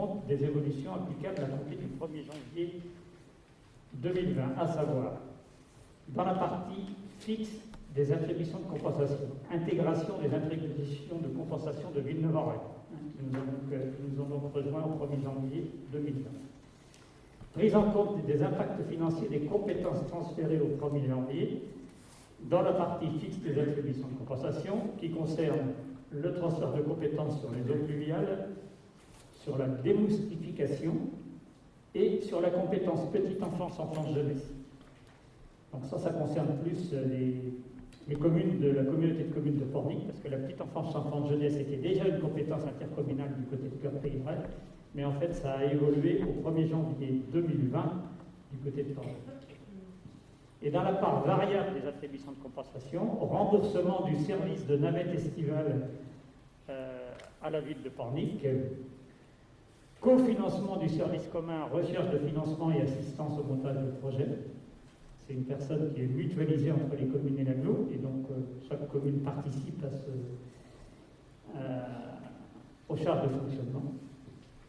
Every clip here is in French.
compte des évolutions applicables à compter du 1er janvier 2020, à savoir, dans la partie fixe des attributions de compensation, intégration des attributions de compensation de Villeneuve-en-Ré, qui nous ont donc rejoints au 1er janvier 2020. Prise en compte des impacts financiers des compétences transférées au 1er janvier, dans la partie fixe des attributions de compensation, qui concerne le transfert de compétences sur les eaux pluviales, sur la démoustification et sur la compétence petite enfance, enfance jeunesse. Donc ça concerne plus les communes de la communauté de communes de Pornic, parce que la petite enfance, enfance jeunesse était déjà une compétence intercommunale du côté de Cœur-Pays-Brel, mais en fait ça a évolué au 1er janvier 2020 du côté de Pornic. Et dans la part variable des attributions de compensation, remboursement du service de navette estivale à la ville de Pornic, cofinancement du service commun, recherche de financement et assistance au montage de projet. C'est une personne qui est mutualisée entre les communes et l'agglo, et donc chaque commune participe aux charges de fonctionnement.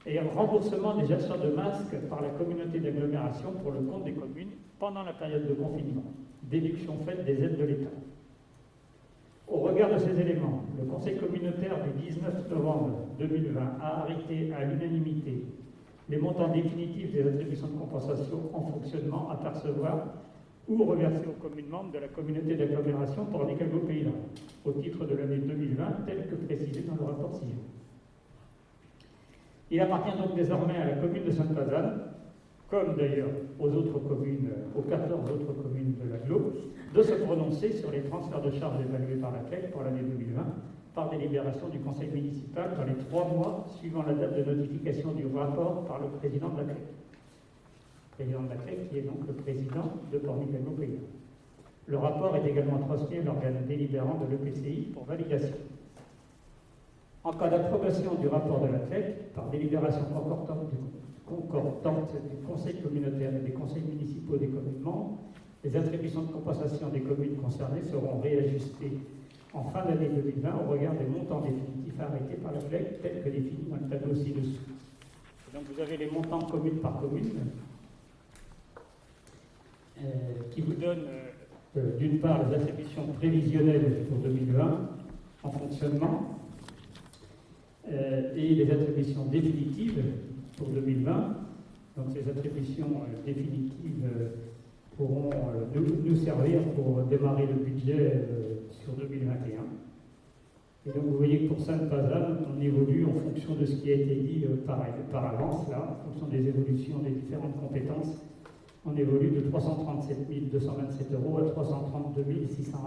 Et remboursement des achats de masques par la communauté d'agglomération pour le compte des communes pendant la période de confinement. Déduction faite des aides de l'État. Au regard de ces éléments, le Conseil communautaire du 19 novembre 2020 a arrêté à l'unanimité les montants définitifs des attributions de compensation en fonctionnement à percevoir ou reversés aux communes membres de la communauté d'agglomération pour les Pays-Bas, au titre de l'année 2020, tel que précisé dans le rapport CIO. Il appartient donc désormais à la commune de Sainte-Pazanne, comme d'ailleurs aux autres communes, aux 14 autres communes de l'agglo, de se prononcer sur les transferts de charges évalués par la CLEC pour l'année 2020, par délibération du Conseil municipal dans les 3 mois suivant la date de notification du rapport par le président de la CLEC. Le président de la CLEC qui est donc le président de Pornic-Agglo-Pays. Le rapport est également transmis à l'organe délibérant de l'EPCI pour validation. En cas d'approbation du rapport de la CLEC, par délibération concordante du Conseil communautaire et des conseils municipaux des communes membres, les attributions de compensation des communes concernées seront réajustées en fin d'année 2020 au regard des montants définitifs arrêtés par la CLEC, tels que définis dans le tableau ci-dessous. Donc vous avez les montants commune par commune qui vous donnent d'une part les attributions prévisionnelles pour 2020 en fonctionnement et les attributions définitives pour 2020. Donc ces attributions définitives pourront nous servir pour démarrer le budget sur 2021. Et donc vous voyez que pour Sainte-Pazanne, on évolue en fonction de ce qui a été dit par avance, là, en fonction des évolutions des différentes compétences. On évolue de 337 227 € à 332 601 €.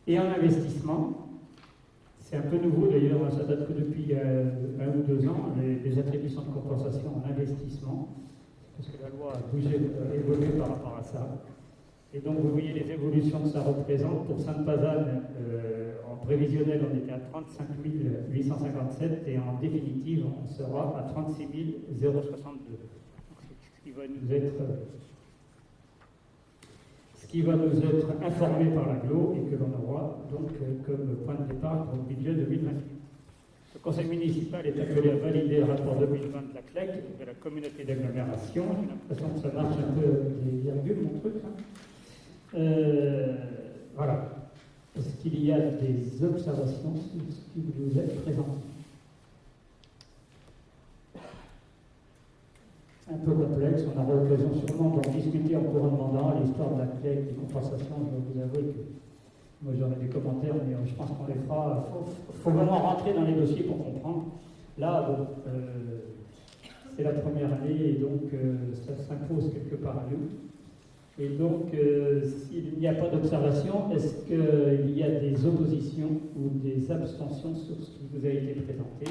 Et en investissement, c'est un peu nouveau d'ailleurs, ça date que depuis 1 ou 2 ans, les attributions de compensation en investissement, parce que la loi a évolué par rapport à ça. Et donc vous voyez les évolutions que ça représente. Pour Sainte-Pazanne, en prévisionnel, on était à 35 857 et en définitive, on sera à 36 062. Ce qui va nous être informé par l'agglo et que l'on aura donc comme point de départ pour le budget 2020. Le conseil municipal est appelé à valider le rapport 2020 de la CLEC, de la communauté d'agglomération. J'ai l'impression que ça marche un peu avec les virgules, mon truc. Voilà. Est-ce qu'il y a des observations sur ce qui vous est présenté? Un peu complexe, on aura l'occasion sûrement d'en discuter en courant de mandat, l'histoire de la CLEC, des compensations. Je dois vous avouer que moi j'aurai des commentaires, mais je pense qu'on les fera. Il faut vraiment rentrer dans les dossiers pour comprendre. Là, bon, c'est la première année et donc ça s'impose quelque part à nous. Et donc, s'il n'y a pas d'observation, est-ce qu'il y a des oppositions ou des abstentions sur ce qui vous a été présenté?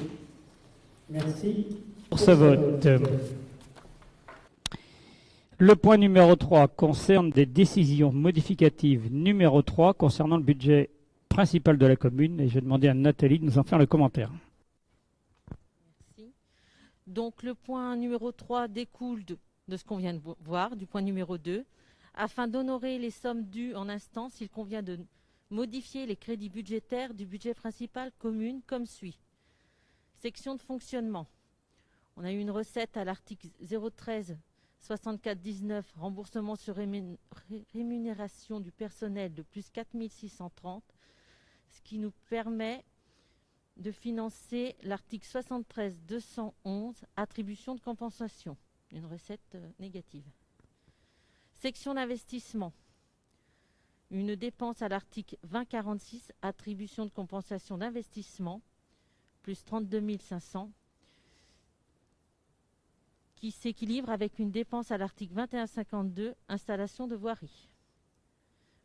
Merci pour ce vote. Le point numéro 3 concerne des décisions modificatives numéro 3 concernant le budget principal de la commune. Et je vais demander à Nathalie de nous en faire le commentaire. Merci. Donc, le point numéro 3 découle de ce qu'on vient de voir, du point numéro 2. Afin d'honorer les sommes dues en instance, il convient de modifier les crédits budgétaires du budget principal commune comme suit. Section de fonctionnement. On a eu une recette à l'article 013 64 19, remboursement sur rémunération du personnel de plus 4 630, ce qui nous permet de financer l'article 73 211, attribution de compensation, une recette négative. Section d'investissement. Une dépense à l'article 2046, attribution de compensation d'investissement, plus 32 500, qui s'équilibre avec une dépense à l'article 2152, installation de voirie,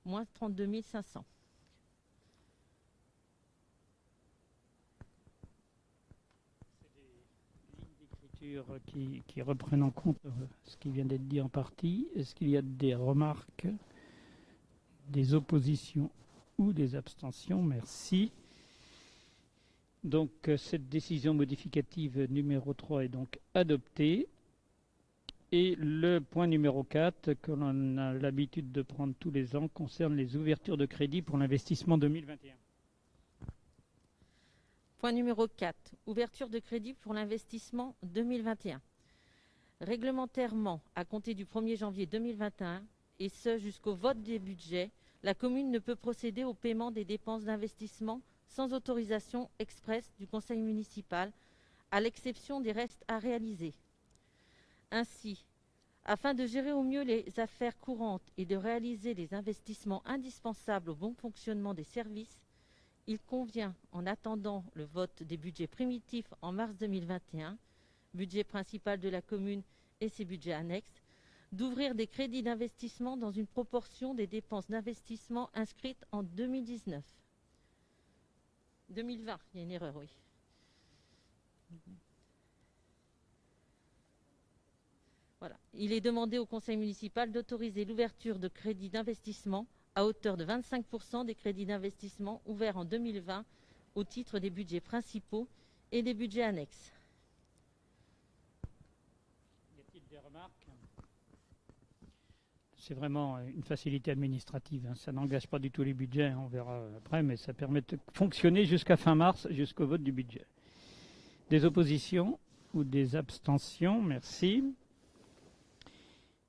moins 32 500. C'est des lignes d'écriture qui reprennent en compte ce qui vient d'être dit en partie. Est-ce qu'il y a des remarques, des oppositions ou des abstentions? Merci. Donc, cette décision modificative numéro 3 est donc adoptée. Et le point numéro 4, que l'on a l'habitude de prendre tous les ans, concerne les ouvertures de crédit pour l'investissement 2021. Point numéro 4, ouverture de crédit pour l'investissement 2021. Réglementairement, à compter du 1er janvier 2021, et ce jusqu'au vote des budgets, la commune ne peut procéder au paiement des dépenses d'investissement sans autorisation expresse du conseil municipal, à l'exception des restes à réaliser. Ainsi, afin de gérer au mieux les affaires courantes et de réaliser les investissements indispensables au bon fonctionnement des services, il convient, en attendant le vote des budgets primitifs en mars 2021, budget principal de la commune et ses budgets annexes, d'ouvrir des crédits d'investissement dans une proportion des dépenses d'investissement inscrites en 2019. 2020, il y a une erreur, oui. Voilà. Il est demandé au conseil municipal d'autoriser l'ouverture de crédits d'investissement à hauteur de 25% des crédits d'investissement ouverts en 2020 au titre des budgets principaux et des budgets annexes. Y a-t-il des remarques? C'est vraiment une facilité administrative. Ça n'engage pas du tout les budgets, on verra après, mais ça permet de fonctionner jusqu'à fin mars, jusqu'au vote du budget. Des oppositions ou des abstentions? Merci.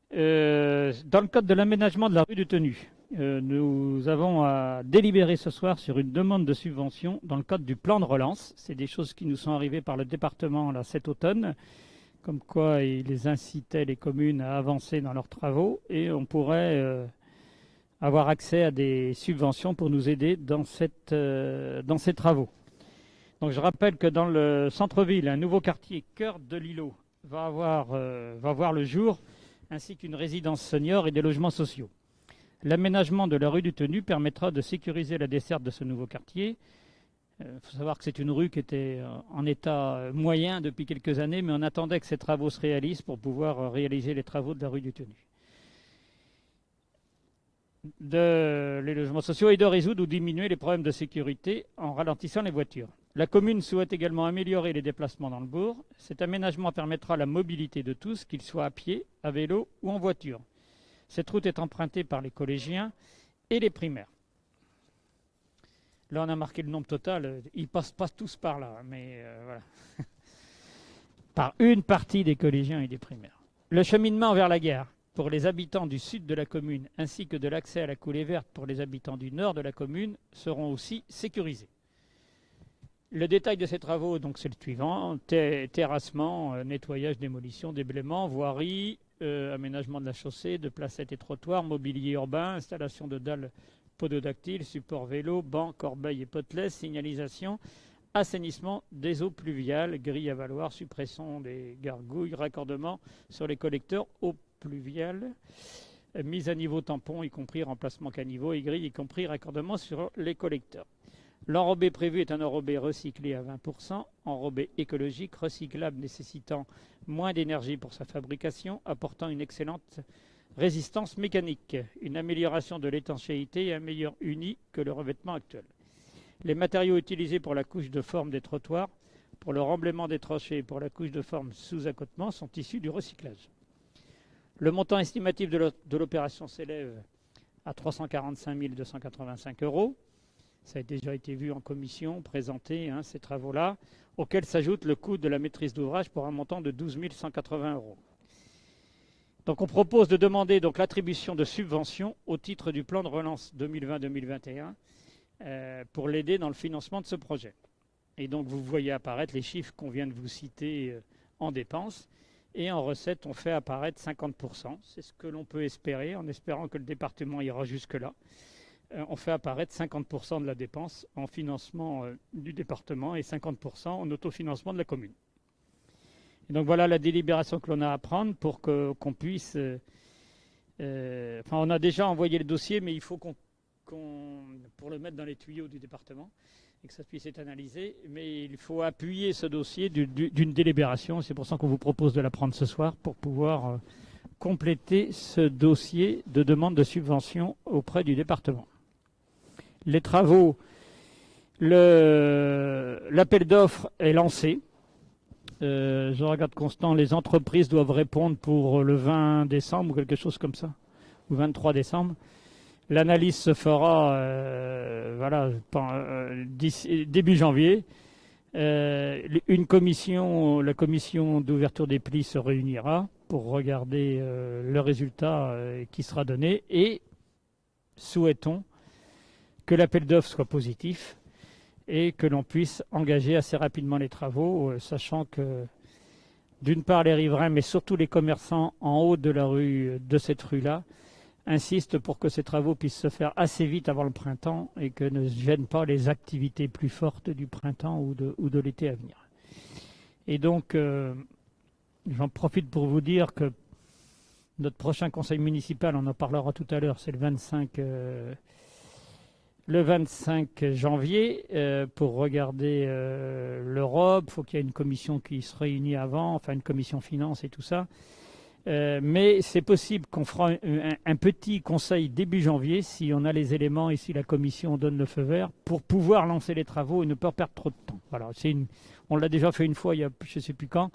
Dans le cadre de l'aménagement de la rue du Tenu, nous avons à délibérer ce soir sur une demande de subvention dans le cadre du plan de relance. C'est des choses qui nous sont arrivées par le département là, cet automne, comme quoi il les incitait les communes à avancer dans leurs travaux et on pourrait avoir accès à des subventions pour nous aider dans ces travaux. Donc je rappelle que dans le centre-ville, un nouveau quartier cœur de l'îlot va voir le jour, ainsi qu'une résidence senior et des logements sociaux. L'aménagement de la rue du Tenu permettra de sécuriser la desserte de ce nouveau quartier. Il faut savoir que c'est une rue qui était en état moyen depuis quelques années, mais on attendait que ces travaux se réalisent pour pouvoir réaliser les travaux de la rue du Tenu. Les logements sociaux et de résoudre ou diminuer les problèmes de sécurité en ralentissant les voitures. La commune souhaite également améliorer les déplacements dans le bourg. Cet aménagement permettra la mobilité de tous, qu'ils soient à pied, à vélo ou en voiture. Cette route est empruntée par les collégiens et les primaires. Là, on a marqué le nombre total. Ils passent pas tous par là, mais voilà. Par une partie des collégiens et des primaires. Le cheminement vers la gare pour les habitants du sud de la commune, ainsi que de l'accès à la coulée verte pour les habitants du nord de la commune, seront aussi sécurisés. Le détail de ces travaux, donc, c'est le suivant: terrassement, nettoyage, démolition, déblaiement, voirie, aménagement de la chaussée, de placettes et trottoirs, mobilier urbain, installation de dalles pododactyles, support vélo, bancs, corbeilles et potelets, signalisation, assainissement des eaux pluviales, grilles à valoir, suppression des gargouilles, raccordement sur les collecteurs eaux pluviales, mise à niveau tampon, y compris remplacement caniveau et grilles, y compris raccordement sur les collecteurs. L'enrobé prévu est un enrobé recyclé à 20%, enrobé écologique, recyclable, nécessitant moins d'énergie pour sa fabrication, apportant une excellente résistance mécanique, une amélioration de l'étanchéité et un meilleur uni que le revêtement actuel. Les matériaux utilisés pour la couche de forme des trottoirs, pour le remblaiement des tranchées et pour la couche de forme sous accotement sont issus du recyclage. Le montant estimatif de l'opération s'élève à 345 285 €. Ça a déjà été vu en commission, présenté, hein, ces travaux-là, auxquels s'ajoute le coût de la maîtrise d'ouvrage pour un montant de 12 180 €. Donc on propose de demander donc l'attribution de subventions au titre du plan de relance 2020-2021 pour l'aider dans le financement de ce projet. Et donc vous voyez apparaître les chiffres qu'on vient de vous citer en dépenses. Et en recettes, on fait apparaître 50%. C'est ce que l'on peut espérer, en espérant que le département ira jusque-là. On fait apparaître 50% de la dépense en financement du département et 50% en autofinancement de la commune. Et donc voilà la délibération que l'on a à prendre pour qu'on puisse... on a déjà envoyé le dossier, mais il faut pour le mettre dans les tuyaux du département et que ça puisse être analysé. Mais il faut appuyer ce dossier d'une délibération. C'est pour ça qu'on vous propose de la prendre ce soir pour pouvoir compléter ce dossier de demande de subvention auprès du département. Les travaux, l'appel d'offres est lancé. Je regarde Constant, les entreprises doivent répondre pour le 20 décembre ou quelque chose comme ça, ou 23 décembre. L'analyse se fera début janvier. La commission d'ouverture des plis se réunira pour regarder le résultat qui sera donné et souhaitons que l'appel d'offres soit positif et que l'on puisse engager assez rapidement les travaux, sachant que d'une part les riverains, mais surtout les commerçants en haut de la rue, de cette rue-là, insistent pour que ces travaux puissent se faire assez vite avant le printemps et que ne gênent pas les activités plus fortes du printemps ou de l'été à venir. Et donc, j'en profite pour vous dire que notre prochain conseil municipal, on en parlera tout à l'heure, c'est le 25 janvier pour regarder l'Europe. Il faut qu'il y ait une commission qui se réunisse avant, enfin une commission finance et tout ça. Mais c'est possible qu'on fera un petit conseil début janvier si on a les éléments et si la commission donne le feu vert pour pouvoir lancer les travaux et ne pas perdre trop de temps. Voilà, on l'a déjà fait une fois, il y a je ne sais plus quand.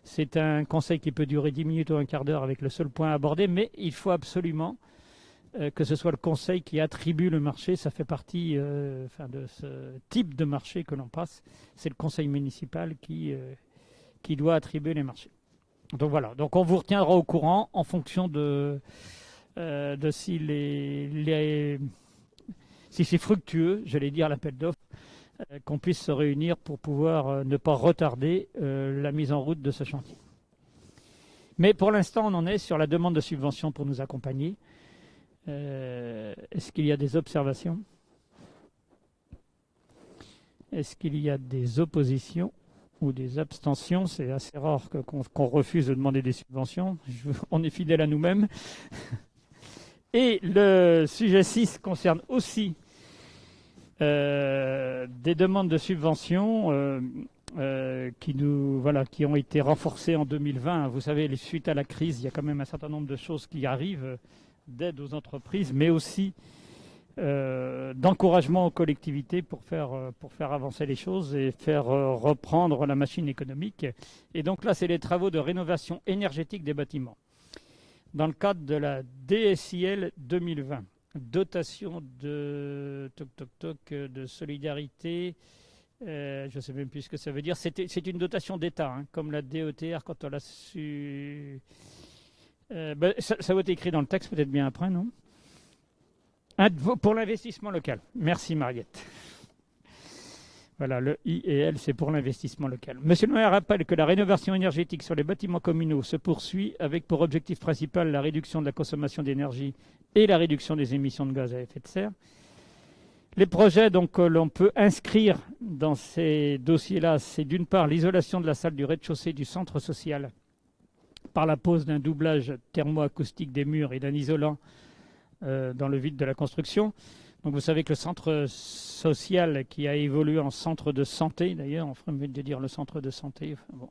C'est un conseil qui peut durer 10 minutes ou un quart d'heure avec le seul point abordé, mais il faut absolument que ce soit le conseil qui attribue le marché. Ça fait partie de ce type de marché que l'on passe. C'est le conseil municipal qui doit attribuer les marchés. Donc voilà, donc on vous retiendra au courant en fonction de si c'est fructueux, j'allais dire l'appel d'offres, qu'on puisse se réunir pour pouvoir ne pas retarder la mise en route de ce chantier. Mais pour l'instant, on en est sur la demande de subvention pour nous accompagner. Est-ce qu'il y a des observations? Est-ce qu'il y a des oppositions ou des abstentions? C'est assez rare qu'on refuse de demander des subventions. On est fidèle à nous-mêmes. Et le sujet 6 concerne aussi des demandes de subventions qui ont été renforcées en 2020. Vous savez, suite à la crise, il y a quand même un certain nombre de choses qui arrivent d'aide aux entreprises, mais aussi d'encouragement aux collectivités pour faire avancer les choses et faire reprendre la machine économique. Et donc là, c'est les travaux de rénovation énergétique des bâtiments. Dans le cadre de la DSIL 2020, dotation de solidarité, je ne sais même plus ce que ça veut dire. C'est une dotation d'État, hein, comme la DETR quand on l'a su. Ça va être écrit dans le texte, peut-être bien après, non? Pour l'investissement local. Merci, Mariette. Voilà, le I et L, c'est pour l'investissement local. Monsieur le maire rappelle que la rénovation énergétique sur les bâtiments communaux se poursuit avec pour objectif principal la réduction de la consommation d'énergie et la réduction des émissions de gaz à effet de serre. Les projets que l'on peut inscrire dans ces dossiers-là, c'est d'une part l'isolation de la salle du rez-de-chaussée du centre social par la pose d'un doublage thermoacoustique des murs et d'un isolant dans le vide de la construction. Donc vous savez que le centre social, qui a évolué en centre de santé, d'ailleurs, on ferait mieux de dire le centre de santé, enfin, bon,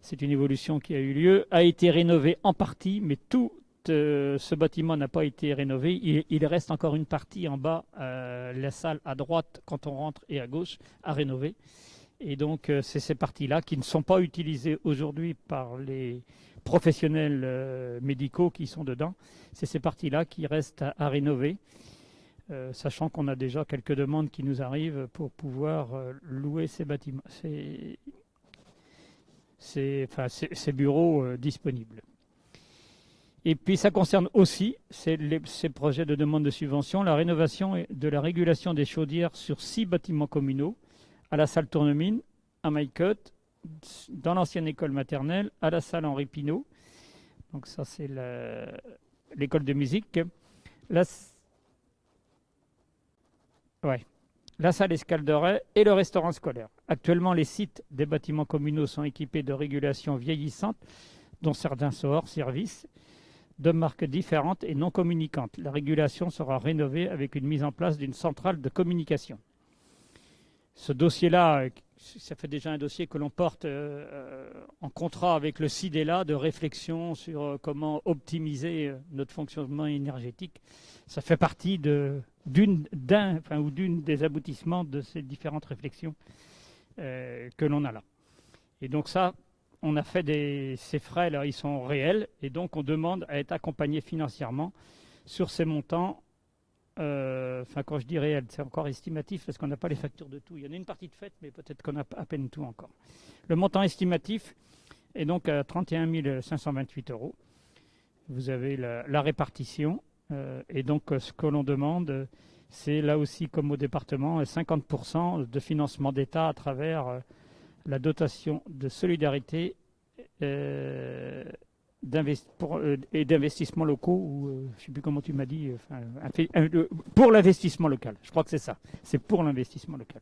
c'est une évolution qui a eu lieu, a été rénové en partie, mais tout ce bâtiment n'a pas été rénové. Il reste encore une partie en bas, la salle à droite quand on rentre et à gauche, à rénover. Et donc c'est ces parties-là qui ne sont pas utilisées aujourd'hui par les professionnels médicaux qui sont dedans. C'est ces parties-là qui restent à rénover. sachant qu'on a déjà quelques demandes qui nous arrivent pour pouvoir louer ces bâtiments, ces bureaux disponibles. Et puis ça concerne aussi ces projets de demande de subvention, la rénovation et de la régulation des chaudières sur 6 bâtiments communaux, à la salle Tournemine, à Maïcotte, dans l'ancienne école maternelle, à la salle Henri Pinault. Donc ça c'est l'école de musique. La salle Escalderet et le restaurant scolaire. Actuellement, les sites des bâtiments communaux sont équipés de régulations vieillissantes, dont certains sont hors service, de marques différentes et non communicantes. La régulation sera rénovée avec une mise en place d'une centrale de communication. Ce dossier-là, ça fait déjà un dossier que l'on porte en contrat avec le CIDELA de réflexion sur comment optimiser notre fonctionnement énergétique. Ça fait partie d'une des aboutissements de ces différentes réflexions que l'on a là. Et donc ça, on a fait ces frais, là, ils sont réels, et donc on demande à être accompagné financièrement sur ces montants. Quand je dis réel, c'est encore estimatif parce qu'on n'a pas les factures de tout. Il y en a une partie de faite, mais peut-être qu'on a à peine tout encore. Le montant estimatif est donc à 31 528 €. Vous avez la répartition. Et donc, ce que l'on demande, c'est là aussi, comme au département, 50% de financement d'État à travers la dotation de solidarité et d'investissements locaux, ou je ne sais plus comment tu m'as dit, pour l'investissement local. Je crois que c'est ça. C'est pour l'investissement local.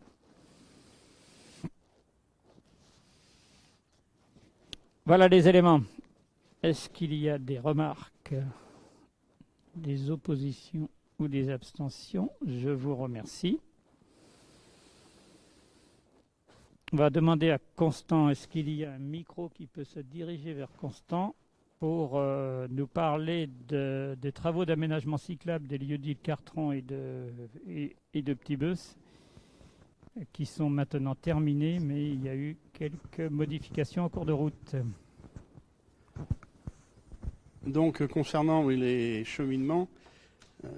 Voilà les éléments. Est-ce qu'il y a des remarques, des oppositions ou des abstentions? Je vous remercie. On va demander à Constant, est-ce qu'il y a un micro qui peut se diriger vers Constant pour nous parler des travaux d'aménagement cyclable des lieux dits de Cartron et de Ptibus, qui sont maintenant terminés, mais il y a eu quelques modifications en cours de route. Donc, concernant les cheminements, je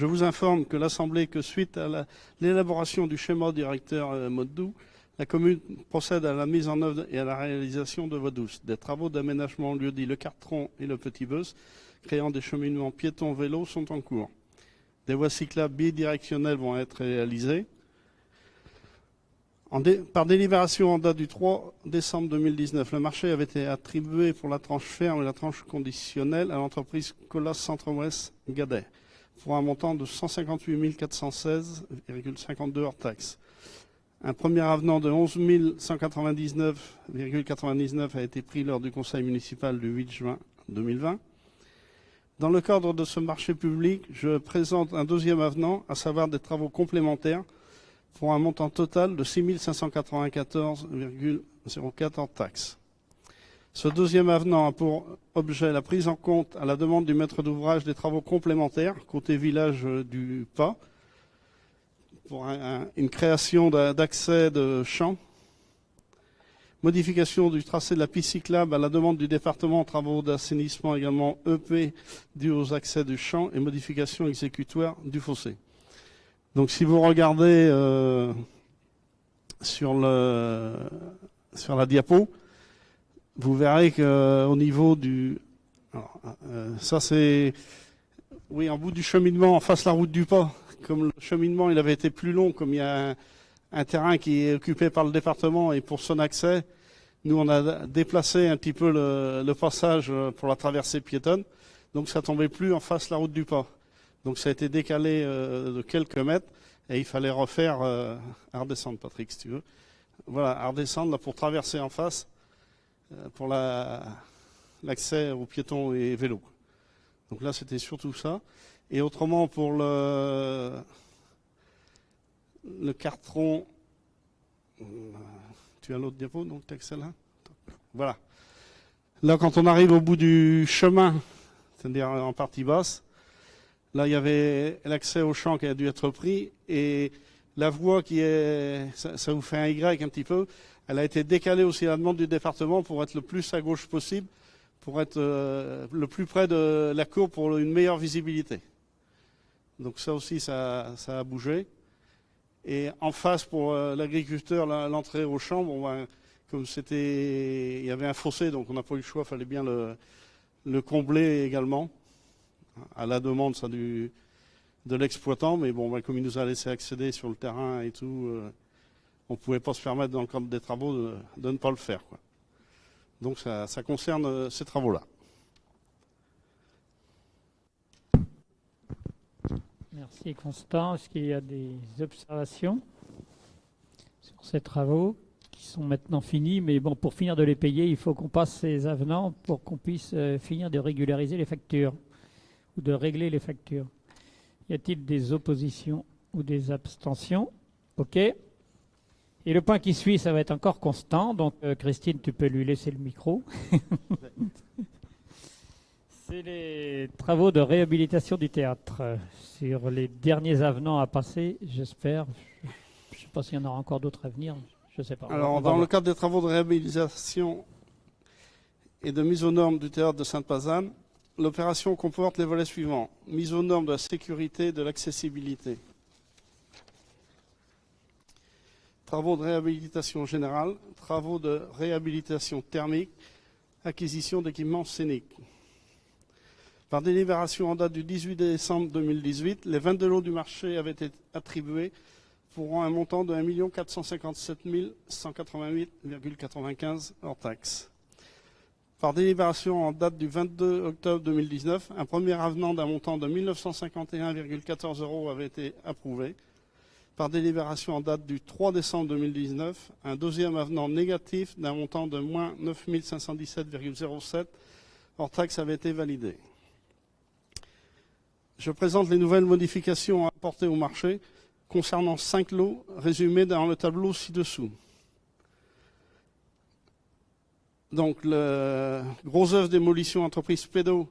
vous informe que l'Assemblée, que suite à l'élaboration du schéma directeur mode doux, la commune procède à la mise en œuvre et à la réalisation de voies douces, des travaux d'aménagement en lieu dit le Cartron et le Petit Beus, créant des cheminements piétons-vélos, sont en cours. Des voies cyclables bidirectionnelles vont être réalisées. Par délibération en date du 3 décembre 2019, le marché avait été attribué pour la tranche ferme et la tranche conditionnelle à l'entreprise Colas Centre-Ouest Gadet, pour un montant de 158 416,52 hors taxes. Un premier avenant de 11 199,99 a été pris lors du conseil municipal du 8 juin 2020. Dans le cadre de ce marché public, je présente un deuxième avenant, à savoir des travaux complémentaires, pour un montant total de 6 594,04 hors taxes. Ce deuxième avenant a pour objet la prise en compte à la demande du maître d'ouvrage des travaux complémentaires côté village du Pas, pour une création d'accès de champs, modification du tracé de la piste cyclable à la demande du département, travaux d'assainissement également EP dû aux accès du champ et modification exécutoire du fossé. Donc si vous regardez sur la diapo, vous verrez qu'au niveau du... ça c'est... Oui, en bout du cheminement, en face de la route du Pas, comme le cheminement il avait été plus long, comme il y a un terrain qui est occupé par le département et pour son accès, nous on a déplacé un petit peu le passage pour la traversée piétonne, donc ça tombait plus en face de la route du Pas. Donc ça a été décalé de quelques mètres et il fallait refaire à redescendre, Patrick, si tu veux. Voilà, à redescendre là, pour traverser en face pour l'accès aux piétons et vélos. Donc là, c'était surtout ça. Et autrement, pour le Cartron, tu as l'autre diapo, donc tu as celle-là. Voilà. Là, quand on arrive au bout du chemin, c'est-à-dire en partie basse, là, il y avait l'accès au champ qui a dû être pris et la voie qui est, ça vous fait un Y un petit peu, elle a été décalée aussi à la demande du département pour être le plus à gauche possible, pour être le plus près de la cour pour une meilleure visibilité. Donc ça aussi, ça a bougé. Et en face, pour l'agriculteur, l'entrée au champ, comme il y avait un fossé, donc on n'a pas eu le choix, il fallait bien le combler également, à la demande de l'exploitant. Mais bon, comme il nous a laissé accéder sur le terrain et tout, on ne pouvait pas se permettre dans le cadre des travaux de ne pas le faire, quoi. Donc ça concerne ces travaux-là. Merci Constant. Est-ce qu'il y a des observations sur ces travaux qui sont maintenant finis? Mais bon, pour finir de les payer, il faut qu'on passe ces avenants pour qu'on puisse finir de régulariser les factures ou de régler les factures. Y a-t-il des oppositions ou des abstentions? OK. Et le point qui suit, ça va être encore Constant. Donc Christine, tu peux lui laisser le micro. C'est les travaux de réhabilitation du théâtre. Sur les derniers avenants à passer, j'espère. Je ne sais pas s'il y en aura encore d'autres à venir. Je ne sais pas. Alors, dans le cadre des travaux de réhabilitation et de mise aux normes du théâtre de Sainte-Pazanne, l'opération comporte les volets suivants. Mise aux normes de la sécurité et de l'accessibilité. Travaux de réhabilitation générale, travaux de réhabilitation thermique, acquisition d'équipements scéniques. Par délibération en date du 18 décembre 2018, les 22 lots du marché avaient été attribués pour un montant de 1 457 188,95 hors taxes. Par délibération en date du 22 octobre 2019, un premier avenant d'un montant de 1 951,14 € avait été approuvé. Par délibération en date du 3 décembre 2019, un deuxième avenant négatif d'un montant de moins 9 517,07 hors taxes avait été validé. Je présente les nouvelles modifications apportées au marché concernant 5 lots résumés dans le tableau ci-dessous. Donc, le gros œuvre démolition entreprise Pédo,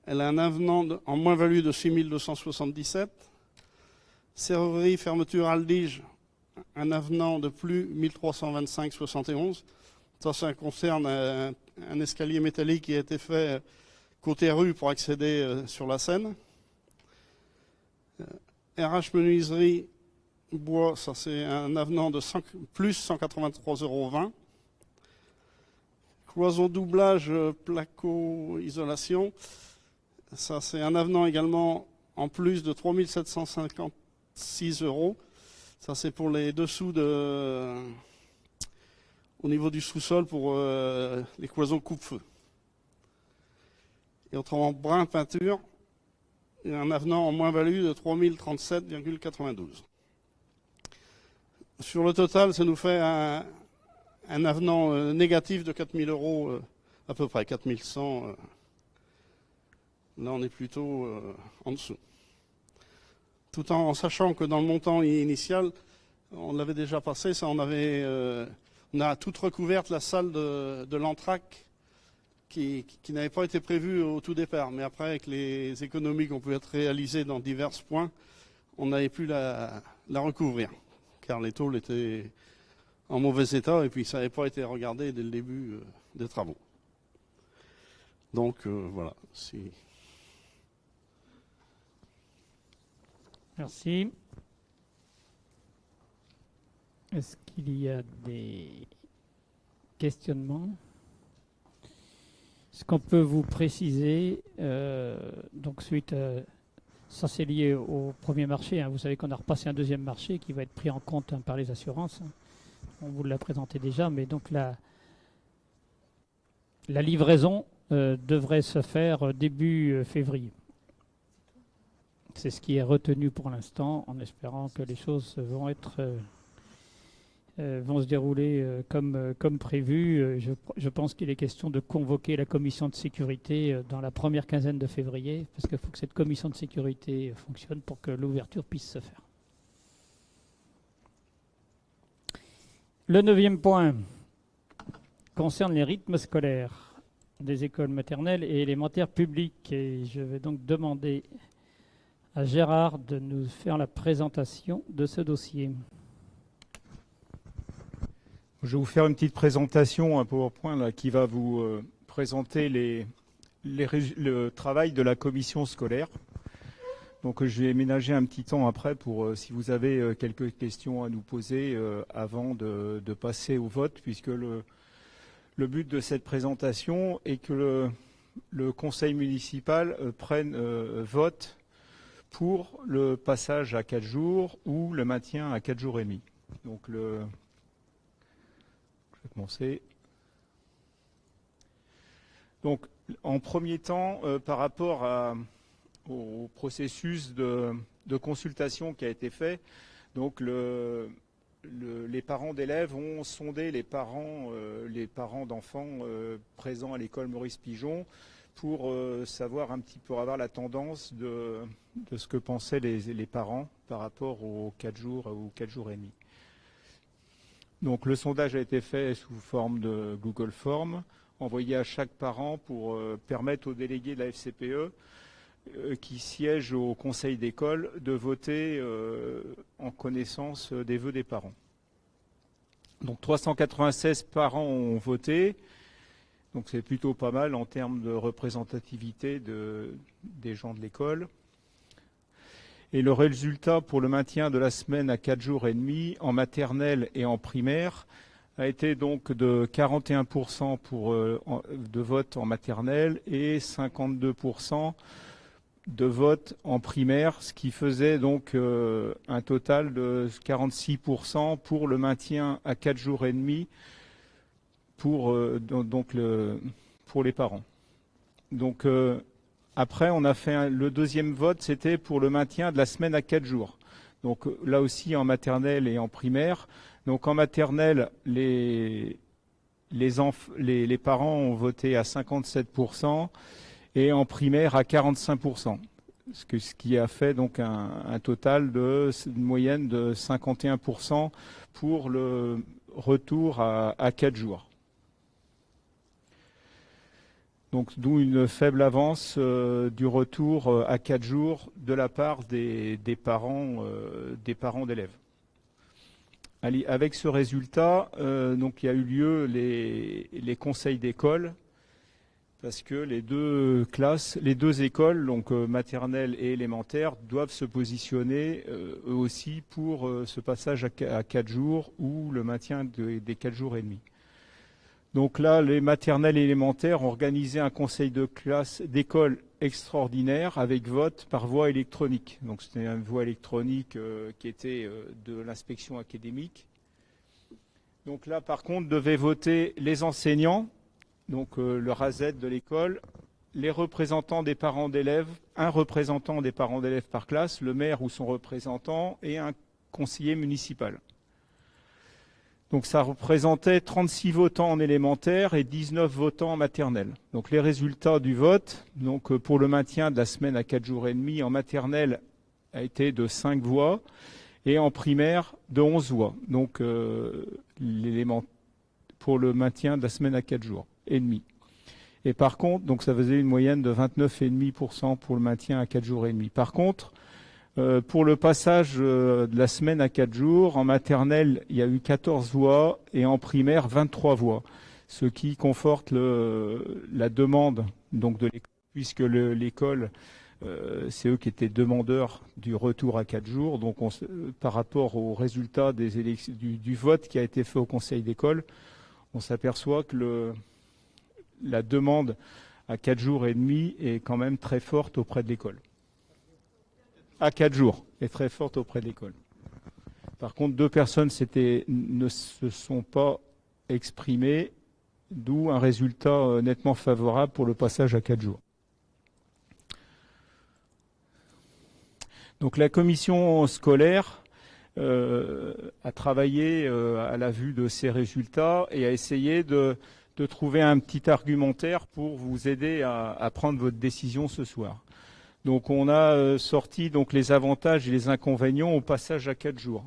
elle a un avenant en moins-value de 6 277. Serrurerie fermeture Aldige, un avenant de plus 1325,71. Ça concerne un escalier métallique qui a été fait côté rue pour accéder sur la Seine. RH menuiserie bois, ça c'est un avenant de plus 183,20 €. Cloison doublage placo isolation, ça c'est un avenant également en plus de 3 756 €. Ça c'est pour les dessous au niveau du sous-sol pour les cloisons coupe-feu. Et autrement, brun peinture, un avenant en moins-value de 3 037,92 €. Sur le total, ça nous fait un avenant négatif de 4 000 € à peu près, 4 100 €. Là, on est plutôt en dessous. Tout en sachant que dans le montant initial, on l'avait déjà passé, ça on a toute recouverte la salle de l'entraque qui n'avait pas été prévue au tout départ. Mais après, avec les économies qu'on pouvait être réalisées dans divers points, on n'avait pu la recouvrir, car les tôles étaient en mauvais état et puis ça n'avait pas été regardé dès le début des travaux. Donc voilà. Merci. Est-ce qu'il y a des questionnements? Ce qu'on peut vous préciser, donc suite, ça c'est lié au premier marché, hein. Vous savez qu'on a repassé un deuxième marché qui va être pris en compte par les assurances. On vous l'a présenté déjà, mais donc la livraison devrait se faire début février. C'est ce qui est retenu pour l'instant, en espérant que les choses vont se dérouler comme prévu. Je pense qu'il est question de convoquer la commission de sécurité dans la première quinzaine de février, parce qu'il faut que cette commission de sécurité fonctionne pour que l'ouverture puisse se faire. Le 9e point concerne les rythmes scolaires des écoles maternelles et élémentaires publiques. Et je vais donc demander à Gérard de nous faire la présentation de ce dossier. Je vais vous faire une petite présentation, un PowerPoint là, qui va vous présenter le travail de la commission scolaire. Donc je vais ménager un petit temps après pour si vous avez quelques questions à nous poser avant de passer au vote, puisque le but de cette présentation est que le conseil municipal prenne vote pour le passage à 4 jours ou le maintien à 4 jours et demi. Donc je vais commencer. Donc en premier temps, par rapport au processus de consultation qui a été fait, donc les parents d'élèves ont sondé les parents d'enfants présents à l'école Maurice Pigeon pour savoir un petit peu, avoir la tendance de ce que pensaient les parents par rapport aux 4 jours ou 4 jours et demi. Donc le sondage a été fait sous forme de Google Form, envoyé à chaque parent pour permettre aux délégués de la FCPE qui siègent au conseil d'école de voter en connaissance des vœux des parents. Donc 396 parents ont voté, donc c'est plutôt pas mal en termes de représentativité des gens de l'école. Et le résultat pour le maintien de la semaine à 4 jours et demi en maternelle et en primaire a été donc de 41% de vote en maternelle et 52% de vote en primaire, ce qui faisait donc un total de 46% pour le maintien à 4 jours et demi pour les parents. Donc après, on a fait le deuxième vote, c'était pour le maintien de la semaine à 4 jours. Donc là aussi en maternelle et en primaire. Donc en maternelle, les parents ont voté à 57% et en primaire à 45%. Ce qui a fait donc un total une moyenne de 51% pour le retour à 4 jours. Donc d'où une faible avance du retour à 4 jours de la part des parents d'élèves. Avec ce résultat, donc il y a eu lieu les conseils d'école, parce que les deux écoles, donc maternelle et élémentaire, doivent se positionner eux aussi pour ce passage à 4 jours ou le maintien des 4 jours et demi. Donc là, les maternelles et élémentaires ont organisé un conseil d'école extraordinaire avec vote par voie électronique. Donc c'était une voie électronique qui était de l'inspection académique. Donc là, par contre, devaient voter les enseignants, donc le RASET de l'école, les représentants des parents d'élèves, un représentant des parents d'élèves par classe, le maire ou son représentant et un conseiller municipal. Donc ça représentait 36 votants en élémentaire et 19 votants en maternelle. Donc les résultats du vote, donc pour le maintien de la semaine à 4 jours et demi en maternelle, a été de 5 voix et en primaire de 11 voix. Donc pour le maintien de la semaine à 4 jours et demi. Et par contre, donc ça faisait une moyenne de 29,5% pour le maintien à 4 jours et demi. Par contre, pour le passage de la semaine à 4 jours, en maternelle, il y a eu 14 voix et en primaire, 23 voix. Ce qui conforte la demande donc, de l'école, puisque l'école, c'est eux qui étaient demandeurs du retour à 4 jours. Donc par rapport aux résultats des élections, du vote qui a été fait au conseil d'école, on s'aperçoit que la demande à 4 jours et demi est quand même très forte auprès de l'école. À 4 jours, est très forte auprès de l'école. Par contre, 2 personnes ne se sont pas exprimées, d'où un résultat nettement favorable pour le passage à 4 jours. Donc la commission scolaire a travaillé à la vue de ces résultats et a essayé de trouver un petit argumentaire pour vous aider à prendre votre décision ce soir. Donc on a sorti donc les avantages et les inconvénients au passage à 4 jours.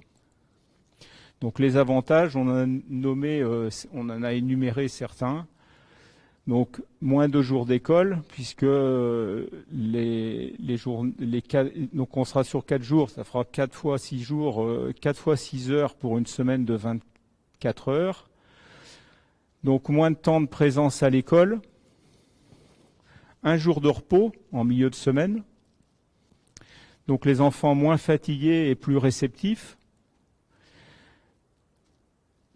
Donc les avantages, on en a énuméré certains. Donc moins de jours d'école, puisque donc on sera sur 4 jours, ça fera 4 fois 6 jours, 4 fois 6 heures pour une semaine de 24 heures. Donc moins de temps de présence à l'école. 1 jour de repos en milieu de semaine. Donc les enfants moins fatigués et plus réceptifs.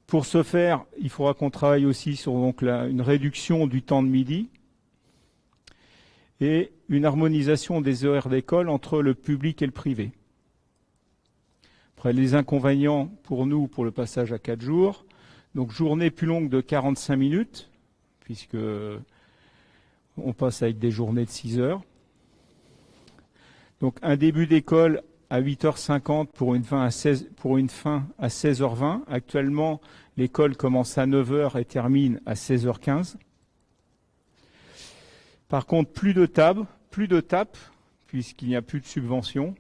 Pour ce faire, il faudra qu'on travaille aussi sur une réduction du temps de midi et une harmonisation des horaires d'école entre le public et le privé. Après, les inconvénients pour nous, pour le passage à 4 jours, donc journée plus longue de 45 minutes, puisque on passe avec des journées de 6 heures. Donc un début d'école à 8h50 pour une fin à 16h20. Actuellement, l'école commence à 9h et termine à 16h15. Par contre, plus de tapes, puisqu'il n'y a plus de subventions.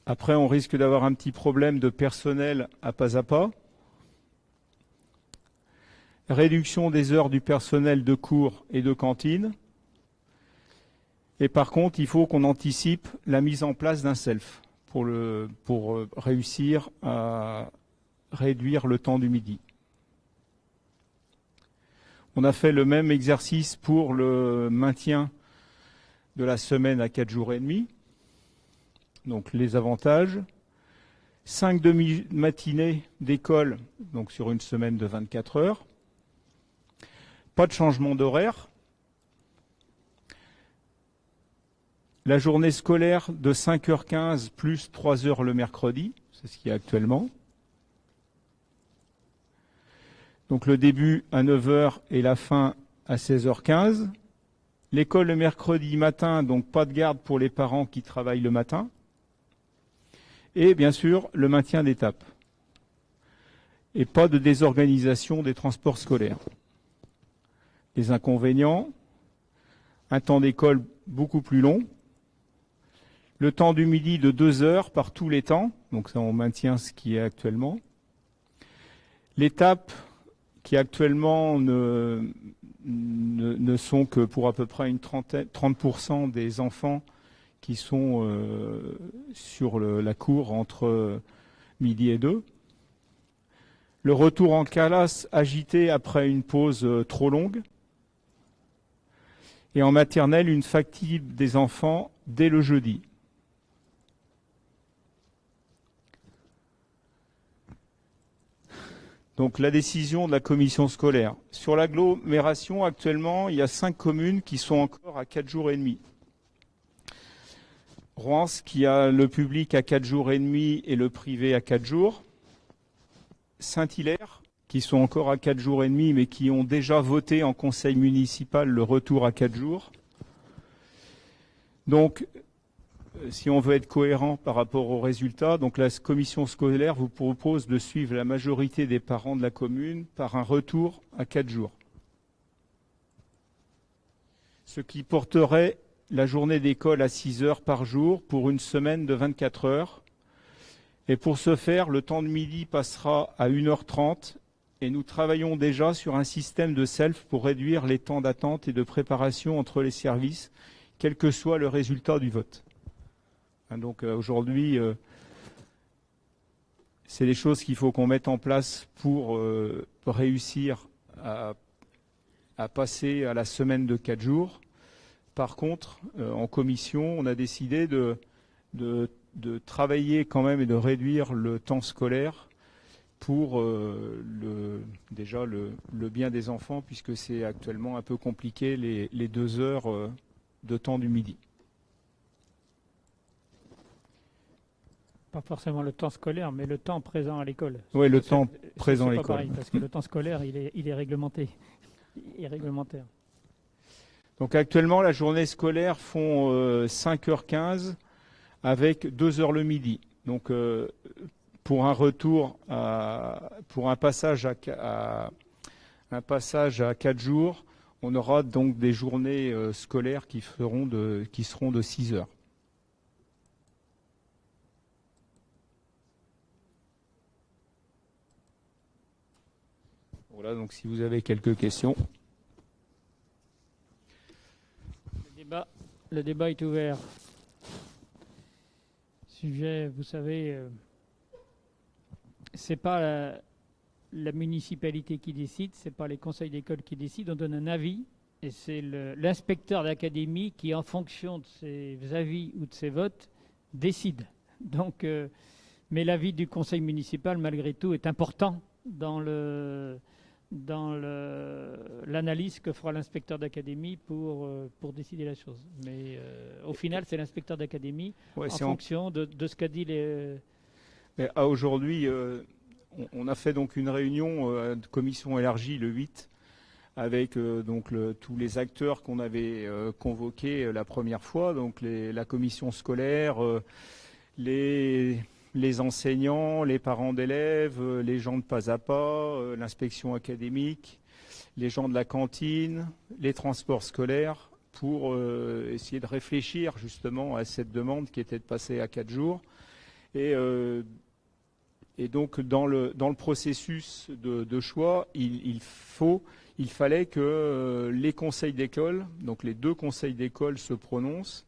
Après, on risque d'avoir un petit problème de personnel à pas. Réduction des heures du personnel de cours et de cantine. Et par contre, il faut qu'on anticipe la mise en place d'un self pour réussir à réduire le temps du midi. On a fait le même exercice pour le maintien de la semaine à 4 jours et demi. Donc les avantages. 5 demi-matinées d'école, donc sur une semaine de 24 heures. Pas de changement d'horaire. La journée scolaire de 5h15 plus 3 heures le mercredi, c'est ce qu'il y a actuellement. Donc le début à 9h et la fin à 16h15. L'école le mercredi matin, donc pas de garde pour les parents qui travaillent le matin. Et bien sûr, le maintien d'étape. Et pas de désorganisation des transports scolaires. Les inconvénients, un temps d'école beaucoup plus long. Le temps du midi de 2 heures par tous les temps, donc ça on maintient ce qui est actuellement. L'étape qui actuellement ne sont que pour à peu près 30% des enfants qui sont sur la cour entre midi et 2. Le retour en classe agité après une pause trop longue. Et en maternelle, une fatigue des enfants dès le jeudi. Donc la décision de la commission scolaire. Sur l'agglomération, actuellement, il y a 5 communes qui sont encore à 4 jours et demi. Rouen, qui a le public à 4 jours et demi et le privé à 4 jours. Saint-Hilaire, qui sont encore à 4 jours et demi, mais qui ont déjà voté en conseil municipal le retour à 4 jours. Donc, si on veut être cohérent par rapport aux résultats, donc la commission scolaire vous propose de suivre la majorité des parents de la commune par un retour à 4 jours. Ce qui porterait la journée d'école à 6 heures par jour pour une semaine de 24 heures. Et pour ce faire, le temps de midi passera à 1h30 et nous travaillons déjà sur un système de self pour réduire les temps d'attente et de préparation entre les services, quel que soit le résultat du vote. Donc aujourd'hui, c'est des choses qu'il faut qu'on mette en place pour réussir à passer à la semaine de 4 jours. Par contre, en commission, on a décidé de travailler quand même et de réduire le temps scolaire pour déjà le bien des enfants, puisque c'est actuellement un peu compliqué les 2 heures de temps du midi. Pas forcément le temps scolaire, mais le temps présent à l'école. Oui, le temps présent à l'école. Pareil, parce que le temps scolaire, il est réglementé. Il est réglementaire. Donc actuellement, la journée scolaire font 5h15 avec 2 heures le midi. Donc pour un passage à 4 jours, on aura donc des journées scolaires qui seront de 6 heures. Voilà, donc si vous avez quelques questions. Le débat est ouvert. Sujet, vous savez, c'est pas la municipalité qui décide, c'est pas les conseils d'école qui décident. On donne un avis et c'est l'inspecteur d'académie qui, en fonction de ses avis ou de ses votes, décide. Donc, mais l'avis du conseil municipal, malgré tout, est important dans l'analyse que fera l'inspecteur d'académie pour décider la chose. Mais au final, c'est l'inspecteur d'académie, Ouais, en fonction de ce qu'a dit les... Mais à aujourd'hui, on a fait donc une réunion de commission élargie le 8 avec donc tous les acteurs qu'on avait convoqués la première fois, donc la commission scolaire, les enseignants, les parents d'élèves, les gens de Pas à Pas, l'inspection académique, les gens de la cantine, les transports scolaires, pour essayer de réfléchir justement à cette demande qui était de passer à 4 jours. Et donc dans le processus de choix, il fallait que les conseils d'école, donc les 2 conseils d'école se prononcent,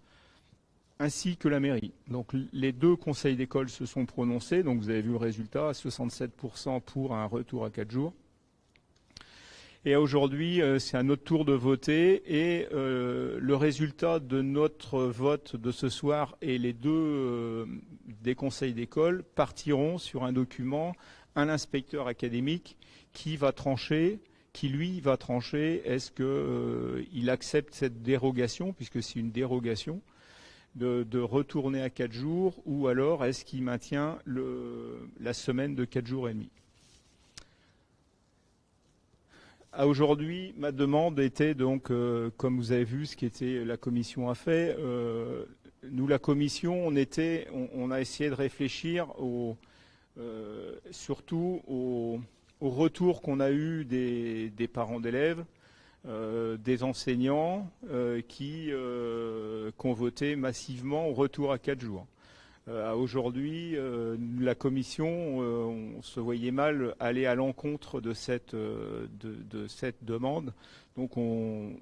ainsi que la mairie. Donc les 2 conseils d'école se sont prononcés, donc vous avez vu le résultat, 67% pour un retour à 4 jours. Et aujourd'hui, c'est à notre tour de voter, et le résultat de notre vote de ce soir et les 2 des conseils d'école partiront sur un document à l'inspecteur académique qui lui va trancher est-ce qu'il accepte cette dérogation, puisque c'est une dérogation, de retourner à 4 jours, ou alors est-ce qu'il maintient la semaine de 4 jours et demi. À aujourd'hui, ma demande était donc, comme vous avez vu, ce qu'était la commission a fait. Nous, la commission, on a essayé de réfléchir surtout au retour qu'on a eu des parents d'élèves, des enseignants qui ont voté massivement au retour à 4 jours. Aujourd'hui, la commission, on se voyait mal aller à l'encontre de cette demande. Donc on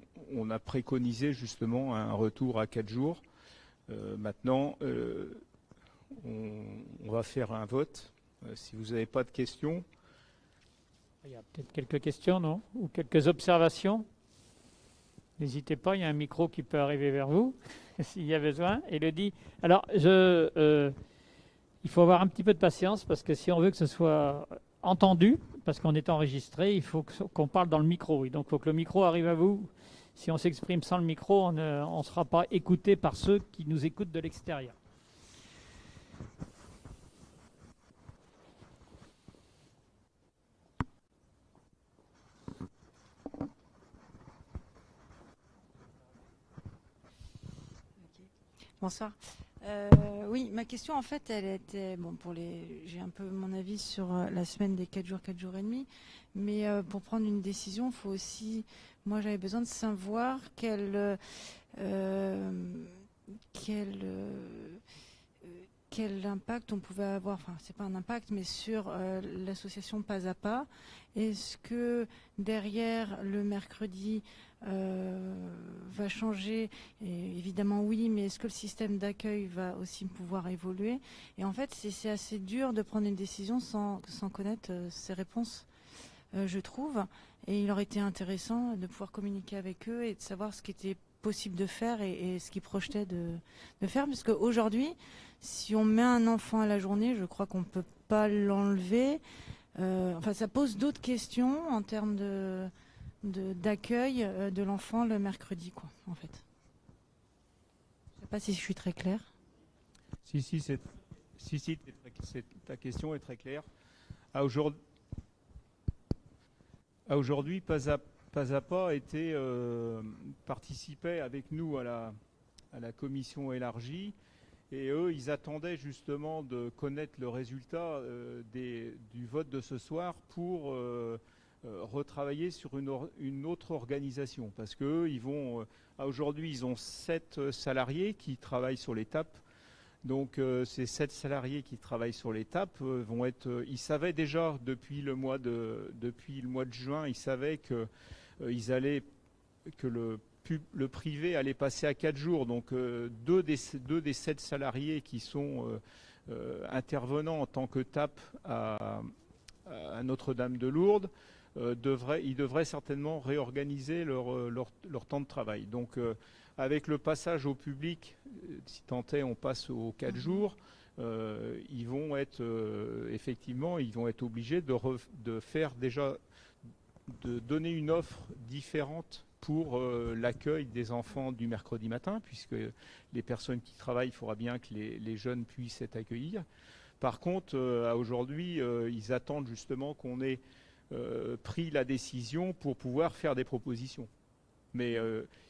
a préconisé justement un retour à 4 jours. Maintenant, on va faire un vote. Si vous n'avez pas de questions. Il y a peut-être quelques questions, non? Ou quelques observations? N'hésitez pas, il y a un micro qui peut arriver vers vous, s'il y a besoin. Élodie. Alors, il faut avoir un petit peu de patience, parce que si on veut que ce soit entendu, parce qu'on est enregistré, il faut qu'on parle dans le micro. Et donc, il faut que le micro arrive à vous. Si on s'exprime sans le micro, on ne sera pas écouté par ceux qui nous écoutent de l'extérieur. Bonsoir. Oui, ma question, en fait, elle était... Bon, j'ai un peu mon avis sur la semaine des 4 jours et demi, mais pour prendre une décision, il faut aussi... Moi, j'avais besoin de savoir quel impact on pouvait avoir, enfin, c'est pas un impact, mais sur l'association Pas à Pas. Est-ce que derrière le mercredi va changer? Et évidemment oui, mais est-ce que le système d'accueil va aussi pouvoir évoluer? Et en fait, c'est assez dur de prendre une décision sans connaître ces réponses, je trouve. Et il aurait été intéressant de pouvoir communiquer avec eux et de savoir ce qui était possible de faire et ce qu'ils projetaient de faire. Parce qu'aujourd'hui, si on met un enfant à la journée, je crois qu'on ne peut pas l'enlever. Enfin, ça pose d'autres questions en termes d'accueil de l'enfant le mercredi, quoi, en fait. Je ne sais pas si je suis très claire. Si, ta question est très claire. À aujourd'hui, Pas à Pas participait avec nous à la commission élargie, et eux, ils attendaient justement de connaître le résultat du vote de ce soir pour retravailler sur une autre organisation, parce qu'eux, aujourd'hui, ils ont 7 salariés qui travaillent sur les TAP. Donc ces 7 salariés qui travaillent sur les TAP vont être... ils savaient déjà depuis le mois de juin, ils savaient que le privé allait passer à 4 jours. Donc deux des 7 salariés qui sont intervenants en tant que TAP à Notre-Dame de Lourdes, ils devraient certainement réorganiser leur temps de travail. Donc, avec le passage au public, si tant est, on passe aux 4 jours, ils vont être effectivement, ils vont être obligés de faire déjà, de donner une offre différente pour l'accueil des enfants du mercredi matin, puisque les personnes qui travaillent, il faudra bien que les jeunes puissent être accueillis. Par contre, à aujourd'hui, ils attendent justement qu'on ait pris la décision pour pouvoir faire des propositions. Mais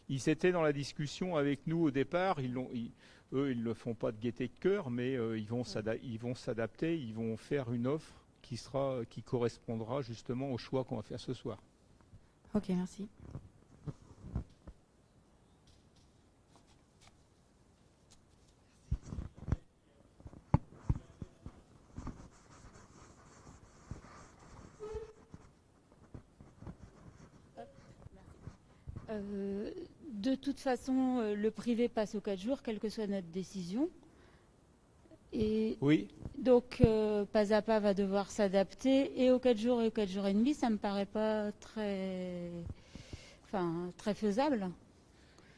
ils étaient dans la discussion avec nous au départ. Eux, ils ne le font pas de gaieté de cœur, mais ils vont s'adapter, ils vont faire une offre qui correspondra justement au choix qu'on va faire ce soir. Ok, merci. De toute façon, le privé passe aux 4 jours, quelle que soit notre décision. Et Oui, donc, pas à pas va devoir s'adapter. Et aux 4 jours et aux 4 jours et demi, ça me paraît pas très faisable.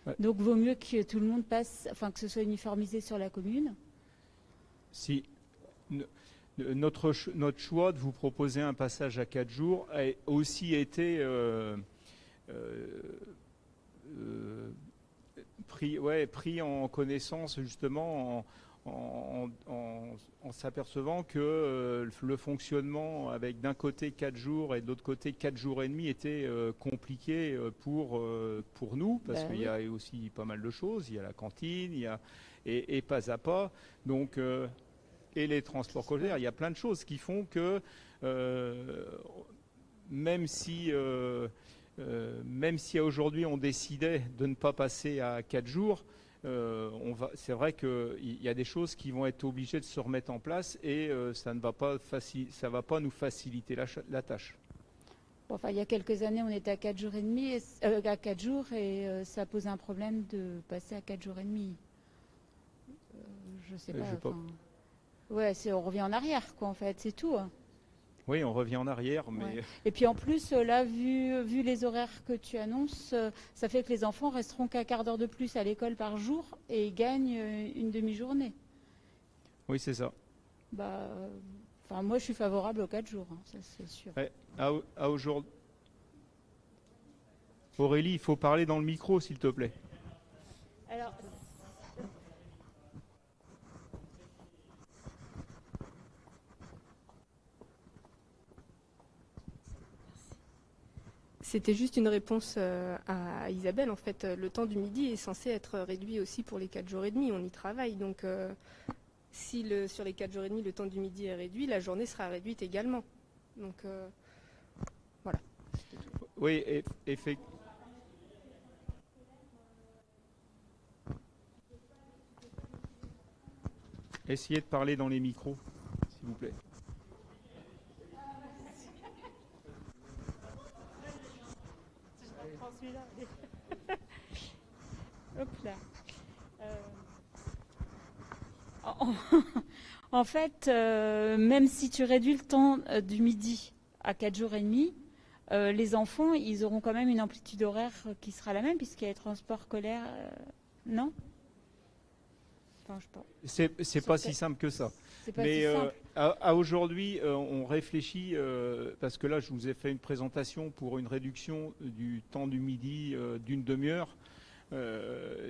Ouais. Donc, vaut mieux que tout le monde passe, enfin, que ce soit uniformisé sur la commune. si notre choix de vous proposer un passage à 4 jours a aussi été pris en connaissance justement en s'apercevant que le fonctionnement avec d'un côté 4 jours et de l'autre côté 4 jours et demi était compliqué pour nous, parce qu'il y a aussi pas mal de choses. Il y a la cantine, et pas à pas. Donc, et les transports scolaires, il y a plein de choses qui font que même si aujourd'hui on décidait de ne pas passer à 4 jours, c'est vrai qu'il y a des choses qui vont être obligées de se remettre en place, et ça ne va pas nous faciliter la tâche. Bon, enfin, il y a quelques années, on était à 4 jours et demi, à 4 jours, et ça posait un problème de passer à 4 jours et demi. Je sais pas. Ouais, on revient en arrière, quoi, en fait, c'est tout. Oui, on revient en arrière, mais Ouais. Et puis en plus, là, vu les horaires que tu annonces, ça fait que les enfants resteront qu'un quart d'heure de plus à l'école par jour et ils gagnent une demi-journée. oui, c'est ça. Moi, je suis favorable aux 4 jours, hein, ça c'est sûr. Ouais, à aujourd'hui. Aurélie, il faut parler dans le micro, s'il te plaît. Alors, c'était juste une réponse à Isabelle. En fait, le temps du midi est censé être réduit aussi pour les 4 jours et demi. On y travaille. Donc, si sur les 4 jours et demi, le temps du midi est réduit, la journée sera réduite également. Donc, voilà. Oui, effectivement. Essayez de parler dans les micros, s'il vous plaît. hop là. En fait, même si tu réduis le temps du midi à 4 jours et demi, les enfants, ils auront quand même une amplitude horaire qui sera la même, puisqu'il y a les transports scolaires, non? Enfin, je sais pas. C'est pas si simple que ça. C'est pas Mais si simple. à aujourd'hui, on réfléchit, parce que là, je vous ai fait une présentation pour une réduction du temps du midi d'une demi-heure.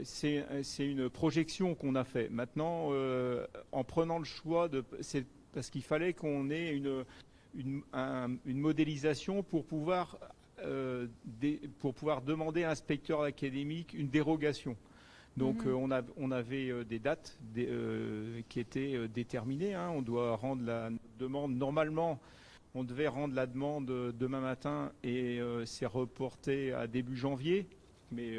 C'est une projection qu'on a fait. Maintenant, en prenant le choix, c'est parce qu'il fallait qu'on ait une modélisation pour pouvoir demander à l'inspecteur académique une dérogation. Donc on avait des dates qui étaient déterminées. Hein. On doit rendre la demande. Normalement, on devait rendre la demande demain matin, et c'est reporté à début janvier. Mais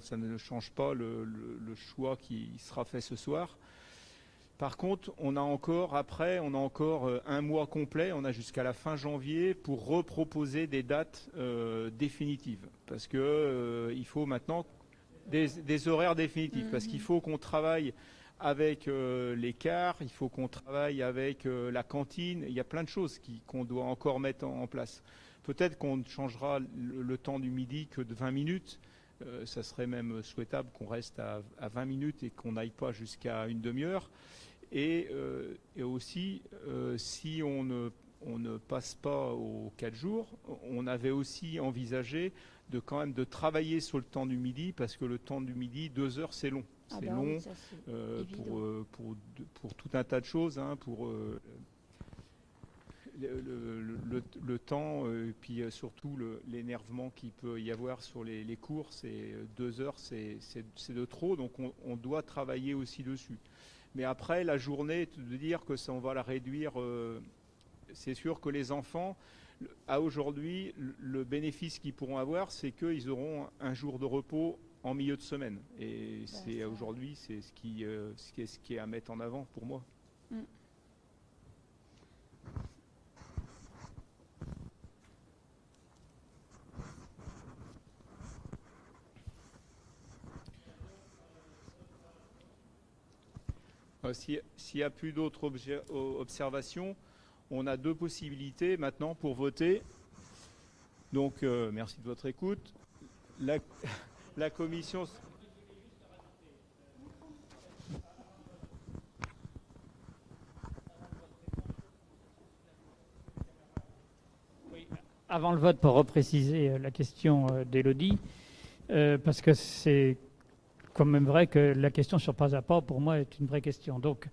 ça ne change pas le choix qui sera fait ce soir. Par contre, on a encore un mois complet. On a jusqu'à la fin janvier pour reproposer des dates définitives, parce que il faut maintenant des horaires définitifs, parce qu'il faut qu'on travaille avec l'écart, il faut qu'on travaille avec la cantine. Il y a plein de choses qu'on doit encore mettre en place. Peut-être qu'on ne changera le temps du midi que de 20 minutes. Ça serait même souhaitable qu'on reste à 20 minutes et qu'on n'aille pas jusqu'à une demi-heure. Et aussi, si on ne passe pas aux 4 jours, on avait aussi envisagé quand même de travailler sur le temps du midi, parce que le temps du midi, 2 heures, c'est long. C'est long oui, ça, c'est évident. pour tout un tas de choses, hein, pour le temps, et puis surtout l'énervement qu'il peut y avoir sur les courses. Et 2 heures, c'est de trop, donc on doit travailler aussi dessus. Mais après, la journée, de dire que ça, on va la réduire, c'est sûr que les enfants, à aujourd'hui, le bénéfice qu'ils pourront avoir, c'est qu'ils auront un jour de repos en milieu de semaine. Et c'est aujourd'hui, c'est ce qui est à mettre en avant pour moi. Mm. S'il n'y a plus d'autres observations, on a 2 possibilités maintenant pour voter. Donc, merci de votre écoute. La commission... Avant le vote, pour repréciser la question d'Élodie, parce que c'est quand même vrai que la question sur pas à pas, pour moi, est une vraie question. Donc,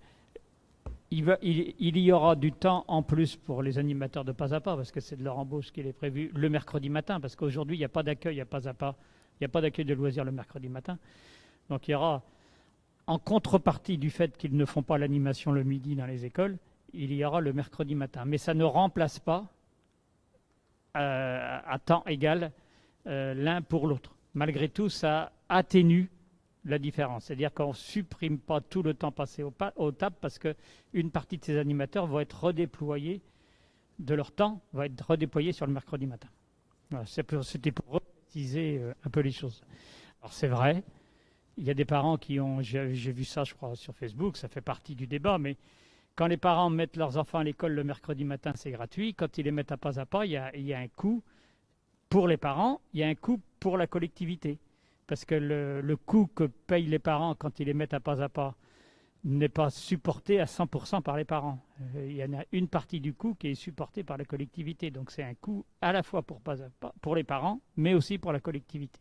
il y aura du temps en plus pour les animateurs de pas à pas, parce que c'est de leur embauche qu'il est prévu le mercredi matin, parce qu'aujourd'hui, il n'y a pas d'accueil à pas à pas, il n'y a pas d'accueil de loisirs le mercredi matin. Donc, il y aura, en contrepartie du fait qu'ils ne font pas l'animation le midi dans les écoles, il y aura le mercredi matin. Mais ça ne remplace pas à temps égal l'un pour l'autre. Malgré tout, ça atténue la différence. C'est-à-dire qu'on ne supprime pas tout le temps passé aux tables, parce qu'une partie de ces animateurs vont être redéployés de leur temps, va être redéployé sur le mercredi matin. Voilà, c'était pour préciser un peu les choses. Alors c'est vrai, il y a des parents qui ont, j'ai vu ça je crois sur Facebook, ça fait partie du débat, mais quand les parents mettent leurs enfants à l'école le mercredi matin, c'est gratuit. Quand ils les mettent à pas, il y a un coût pour les parents, il y a un coût pour la collectivité. Parce que le coût que payent les parents quand ils les mettent à pas n'est pas supporté à 100% par les parents. Il y en a une partie du coût qui est supportée par la collectivité. Donc c'est un coût à la fois pour les parents, mais aussi pour la collectivité.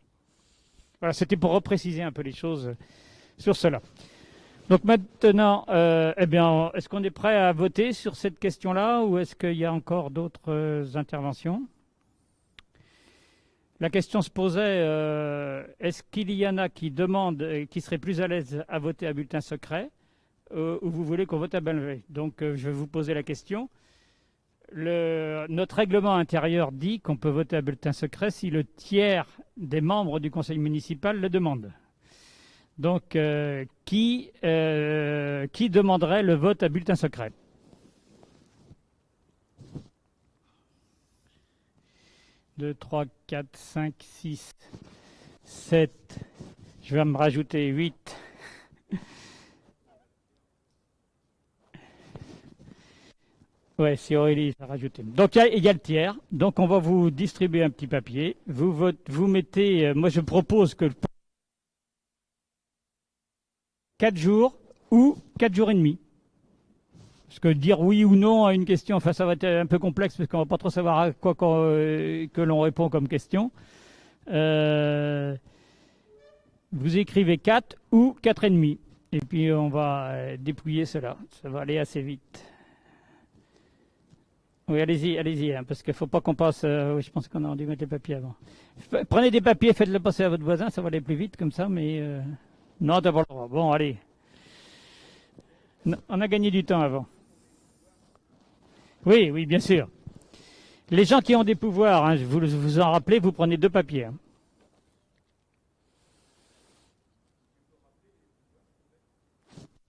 Voilà, c'était pour repréciser un peu les choses sur cela. Donc maintenant, est-ce qu'on est prêt à voter sur cette question-là, ou est-ce qu'il y a encore d'autres interventions ? La question se posait, est-ce qu'il y en a qui demandent, qui seraient plus à l'aise à voter à bulletin secret, ou vous voulez qu'on vote à main levée ? Donc je vais vous poser la question. Notre règlement intérieur dit qu'on peut voter à bulletin secret si le tiers des membres du conseil municipal le demande. Donc qui demanderait le vote à bulletin secret ? 2, 3, 4, 5, 6, 7, je vais me rajouter 8. Ouais, c'est Aurélie, ça a rajouté. Donc il y a le tiers, donc on va vous distribuer un petit papier. Vous mettez, moi je propose que 4 jours ou 4 jours et demi. Parce que dire oui ou non à une question, enfin ça va être un peu complexe parce qu'on ne va pas trop savoir à quoi que l'on répond comme question. Vous écrivez 4 ou 4 et demi. Et puis on va dépouiller cela. Ça va aller assez vite. Oui, allez-y, hein, parce qu'il ne faut pas qu'on passe... oui, je pense qu'on a dû mettre les papiers avant. Prenez des papiers, faites-le passer à votre voisin, ça va aller plus vite comme ça, mais... Non, t'as pas le droit. Bon, allez. On a gagné du temps avant. Oui, bien sûr. Les gens qui ont des pouvoirs, hein, vous en rappelez, vous prenez 2 papiers. Hein.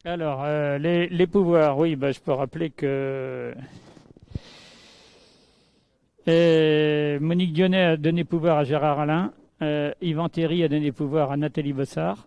Alors, les pouvoirs, oui, je peux rappeler que Monique Dionnet a donné pouvoir à Gérard Alain, Yvan Théry a donné pouvoir à Nathalie Bossard,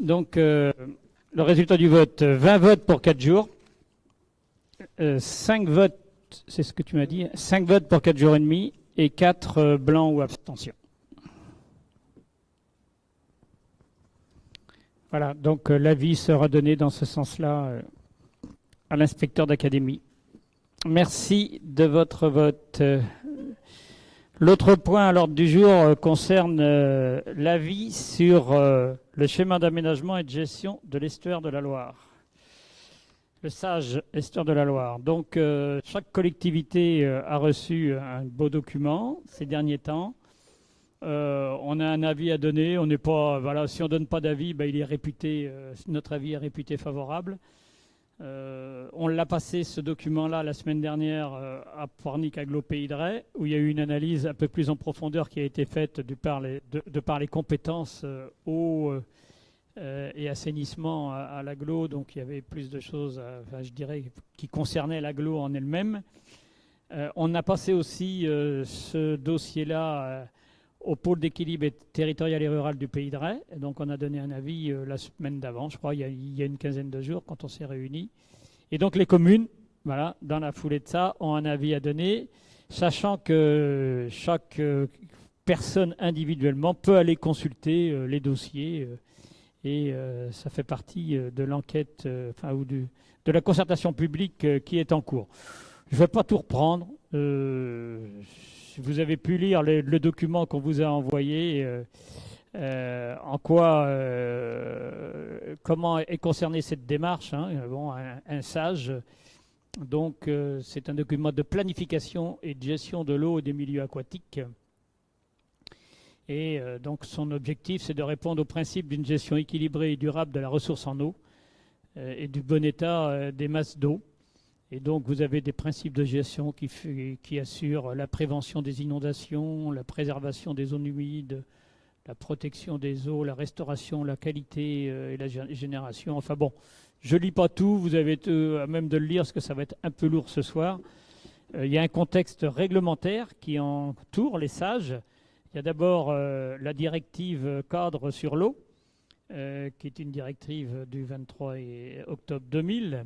Donc, le résultat du vote, 20 votes pour 4 jours, 5 votes, c'est ce que tu m'as dit, 5 votes pour 4 jours et demi, et 4 blancs ou abstentions. Voilà, donc l'avis sera donné dans ce sens-là à l'inspecteur d'académie. Merci de votre vote. L'autre point à l'ordre du jour concerne l'avis sur le schéma d'aménagement et de gestion de l'estuaire de la Loire. Le SAGE estuaire de la Loire. Donc chaque collectivité a reçu un beau document ces derniers temps. On a un avis à donner. On n'est pas, voilà, si on ne donne pas d'avis, ben, il est réputé, notre avis est réputé favorable. On l'a passé, ce document-là, la semaine dernière à Pornic-Aglo-Pays de Ré, où il y a eu une analyse un peu plus en profondeur qui a été faite de par les compétences eau et assainissement à l'agglo. Donc il y avait plus de choses, enfin, je dirais, qui concernaient l'agglo en elle-même. On a passé aussi ce dossier-là au pôle d'équilibre territorial et rural du Pays de Ré. Donc on a donné un avis la semaine d'avant, je crois, il y a une quinzaine de jours, quand on s'est réunis. Et donc les communes, voilà, dans la foulée de ça, ont un avis à donner, sachant que chaque personne individuellement peut aller consulter les dossiers. Et ça fait partie de l'enquête, ou de la concertation publique qui est en cours. Je ne vais pas tout reprendre. Vous avez pu lire le document qu'on vous a envoyé, en quoi, comment est concernée cette démarche. Bon, un SAGE, donc c'est un document de planification et de gestion de l'eau et des milieux aquatiques. Et donc son objectif, c'est de répondre au principe d'une gestion équilibrée et durable de la ressource en eau et du bon état des masses d'eau. Et donc, vous avez des principes de gestion qui assurent la prévention des inondations, la préservation des zones humides, la protection des eaux, la restauration, la qualité et la génération. Enfin bon, je ne lis pas tout, vous avez à même de le lire parce que ça va être un peu lourd ce soir. Il y a un contexte réglementaire qui entoure les SAGE. Il y a d'abord la directive cadre sur l'eau, qui est une directive du 23 octobre 2000,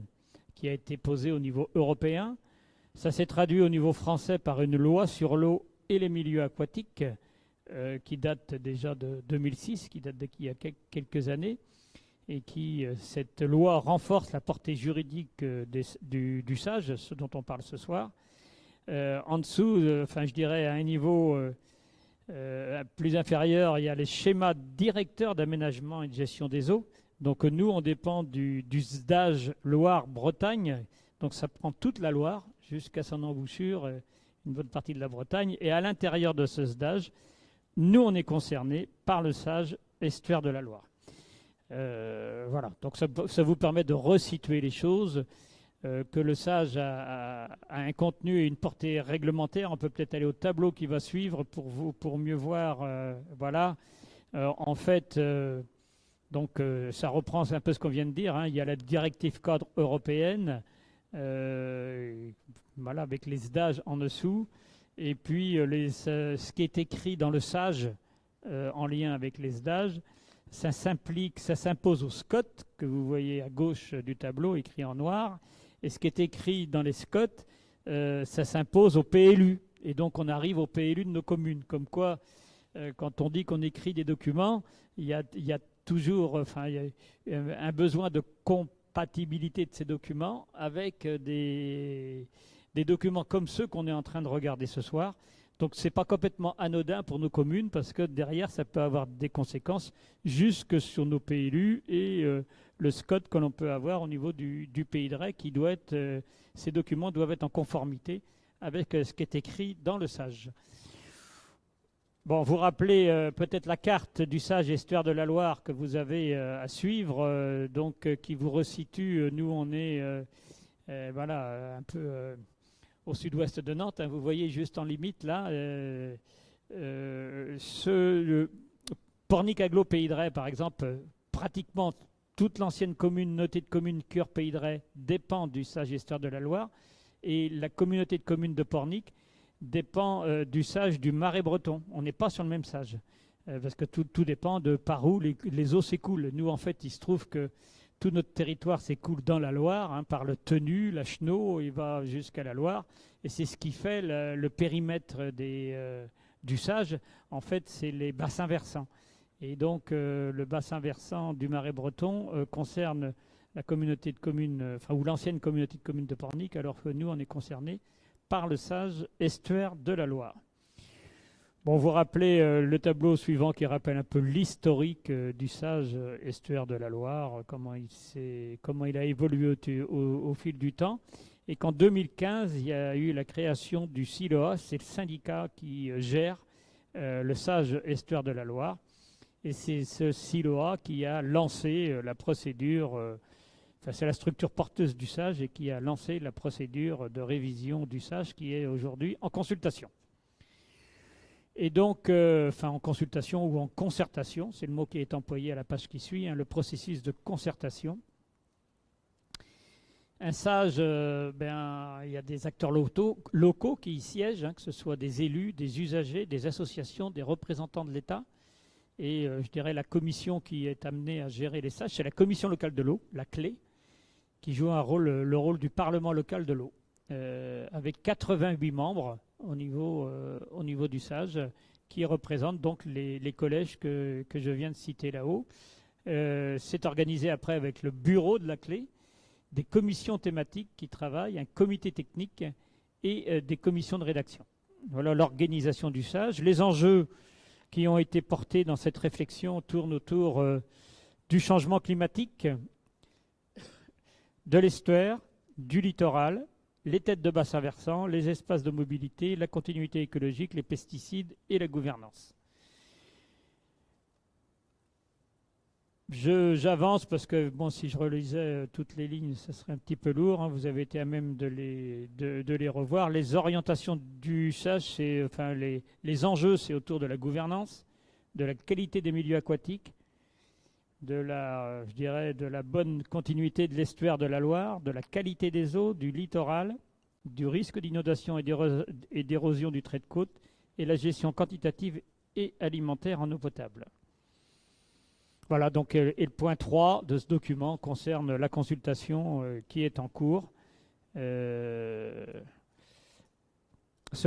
qui a été posée au niveau européen. Ça s'est traduit au niveau français par une loi sur l'eau et les milieux aquatiques qui date déjà de 2006, qui date d'il y a quelques années, et cette loi renforce la portée juridique du SAGE, ce dont on parle ce soir. En dessous, je dirais à un niveau plus inférieur, il y a les schémas directeurs d'aménagement et de gestion des eaux. Donc nous, on dépend du SDAGE Loire-Bretagne. Donc ça prend toute la Loire jusqu'à son embouchure, une bonne partie de la Bretagne. Et à l'intérieur de ce SDAGE, nous, on est concernés par le SAGE estuaire de la Loire. Voilà, donc ça vous permet de resituer les choses, que le SAGE a un contenu et une portée réglementaire. On peut peut-être aller au tableau qui va suivre pour mieux voir. Voilà, en fait... Donc ça reprend un peu ce qu'on vient de dire. Il y a la directive cadre européenne, voilà, avec les SDAGE en dessous, et puis ce qui est écrit dans le SAGE en lien avec les SDAGE, ça s'impose au SCOT, que vous voyez à gauche du tableau écrit en noir, et ce qui est écrit dans les SCOT, ça s'impose au PLU, et donc on arrive au PLU de nos communes. Comme quoi, quand on dit qu'on écrit des documents, il y a toujours, il y a un besoin de compatibilité de ces documents avec des documents comme ceux qu'on est en train de regarder ce soir. Donc ce n'est pas complètement anodin pour nos communes, parce que derrière, ça peut avoir des conséquences jusque sur nos PLU et le SCOT que l'on peut avoir au niveau du Pays de Ré, qui doit être, ces documents doivent être en conformité avec ce qui est écrit dans le SAGE. Bon, vous rappelez peut-être la carte du SAGE estuaire de la Loire que vous avez à suivre, qui vous resitue. Nous, on est voilà, un peu au sud-ouest de Nantes. Vous voyez juste en limite là, Pornic-Aglo-Pays de Ré, par exemple, pratiquement toute l'ancienne commune notée de commune Cœur Pays de Ré dépend du SAGE estuaire de la Loire, et la communauté de communes de Pornic dépend du SAGE du Marais breton. On n'est pas sur le même SAGE. parce que tout dépend de par où les eaux s'écoulent. Nous, en fait, il se trouve que tout notre territoire s'écoule dans la Loire, hein, par le Tenu, la Chenot, il va jusqu'à la Loire. Et c'est ce qui fait le périmètre du Sage. En fait, c'est les bassins versants. Et donc, le bassin versant du Marais breton concerne la communauté de communes, ou l'ancienne communauté de communes de Pornic, alors que nous, on est concernés par le Sage estuaire de la Loire. Bon, vous rappelez le tableau suivant qui rappelle un peu l'historique du Sage estuaire de la Loire, comment il a évolué au fil du temps. Et qu'en 2015, il y a eu la création du SILOA, c'est le syndicat qui gère le Sage estuaire de la Loire. Et c'est ce SILOA qui a lancé la procédure, c'est la structure porteuse du Sage et qui a lancé la procédure de révision du Sage qui est aujourd'hui en consultation. Et donc, en consultation ou en concertation, c'est le mot qui est employé à la page qui suit, hein, le processus de concertation. Un Sage, il y a des acteurs locaux qui y siègent, hein, que ce soit des élus, des usagers, des associations, des représentants de l'État. Et je dirais la commission qui est amenée à gérer les Sages, c'est la commission locale de l'eau, la CLÉ, qui joue le rôle du Parlement local de l'eau, avec 88 membres au niveau du Sage, qui représentent donc les collèges que je viens de citer là-haut. C'est organisé après avec le bureau de la CLÉ, des commissions thématiques qui travaillent, un comité technique et des commissions de rédaction. Voilà l'organisation du Sage. Les enjeux qui ont été portés dans cette réflexion tournent autour du changement climatique, de l'estuaire, du littoral, les têtes de bassin versant, les espaces de mobilité, la continuité écologique, les pesticides et la gouvernance. J'avance parce que, bon, si je relisais toutes les lignes, ça serait un petit peu lourd, hein. Vous avez été à même de les revoir. Les orientations du Sage, les enjeux, c'est autour de la gouvernance, de la qualité des milieux aquatiques, de la bonne continuité de l'estuaire de la Loire, de la qualité des eaux, du littoral, du risque d'inondation et d'érosion du trait de côte, et la gestion quantitative et alimentaire en eau potable. Voilà, donc, et le point 3 de ce document concerne la consultation qui est en cours. Ce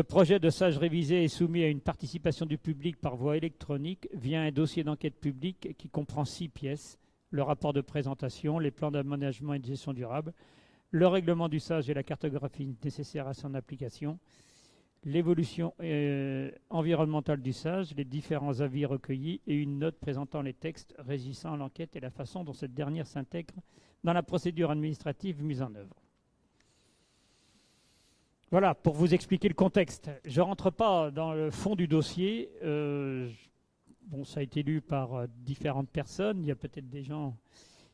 projet de Sage révisé est soumis à une participation du public par voie électronique via un dossier d'enquête publique qui comprend 6 pièces: le rapport de présentation, les plans d'aménagement et de gestion durable, le règlement du Sage et la cartographie nécessaire à son application, l'évolution environnementale du Sage, les différents avis recueillis et une note présentant les textes régissant l'enquête et la façon dont cette dernière s'intègre dans la procédure administrative mise en œuvre. Voilà, pour vous expliquer le contexte. Je ne rentre pas dans le fond du dossier. Ça a été lu par différentes personnes. Il y a peut-être des gens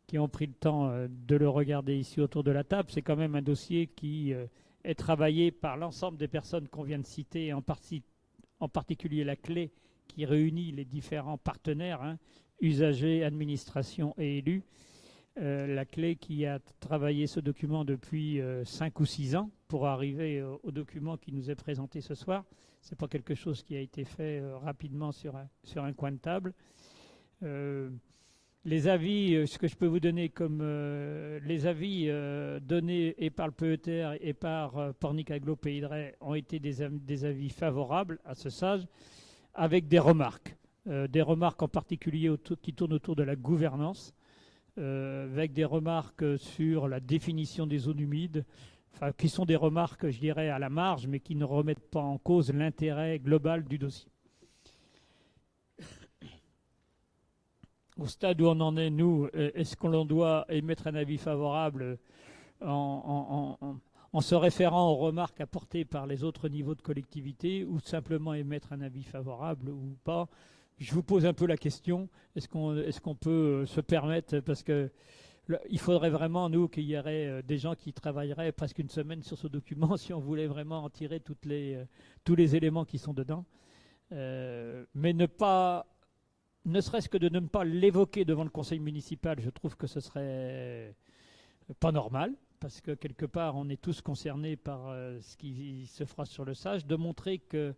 qui ont pris le temps de le regarder ici autour de la table. C'est quand même un dossier qui est travaillé par l'ensemble des personnes qu'on vient de citer, en particulier la CLÉ, qui réunit les différents partenaires, hein, usagers, administration et élus. La CLÉ qui a travaillé ce document depuis 5 ou 6 ans pour arriver au document qui nous est présenté ce soir. Ce n'est pas quelque chose qui a été fait rapidement sur un coin de table. Les avis, ce que je peux vous donner comme les avis donnés et par le PETR et par Pornic Agglo Pays de Retz ont été des avis favorables à ce Sage, avec des remarques en particulier qui tournent autour de la gouvernance, avec des remarques sur la définition des zones humides, qui sont des remarques, je dirais, à la marge, mais qui ne remettent pas en cause l'intérêt global du dossier. Au stade où on en est, nous, est-ce qu'on doit émettre un avis favorable en se référant aux remarques apportées par les autres niveaux de collectivité, ou simplement émettre un avis favorable ou pas? Je vous pose un peu la question, est-ce qu'on peut se permettre, parce que il faudrait vraiment, nous, qu'il y aurait des gens qui travailleraient presque une semaine sur ce document si on voulait vraiment en tirer tous les éléments qui sont dedans. Mais ne serait-ce que de ne pas l'évoquer devant le conseil municipal, je trouve que ce serait pas normal, parce que quelque part, on est tous concernés par ce qui se fera sur le Sage, de montrer qu'il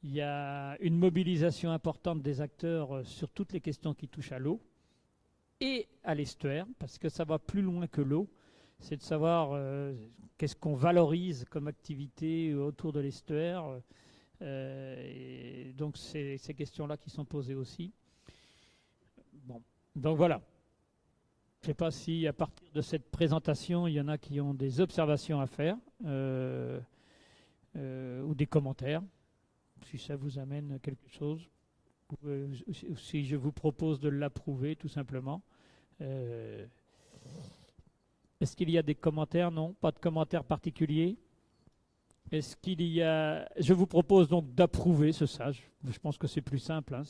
Il y a une mobilisation importante des acteurs sur toutes les questions qui touchent à l'eau et à l'estuaire, parce que ça va plus loin que l'eau. C'est de savoir qu'est-ce qu'on valorise comme activité autour de l'estuaire. Et donc, c'est ces questions-là qui sont posées aussi. Bon. Donc voilà. Je ne sais pas si à partir de cette présentation, il y en a qui ont des observations à faire ou des commentaires, si ça vous amène quelque chose, ou si je vous propose de l'approuver tout simplement. Est-ce qu'il y a des commentaires? Non, pas de commentaires particuliers. Est-ce qu'il y a... Je vous propose donc d'approuver ce sage. Je pense que c'est plus simple. Hein.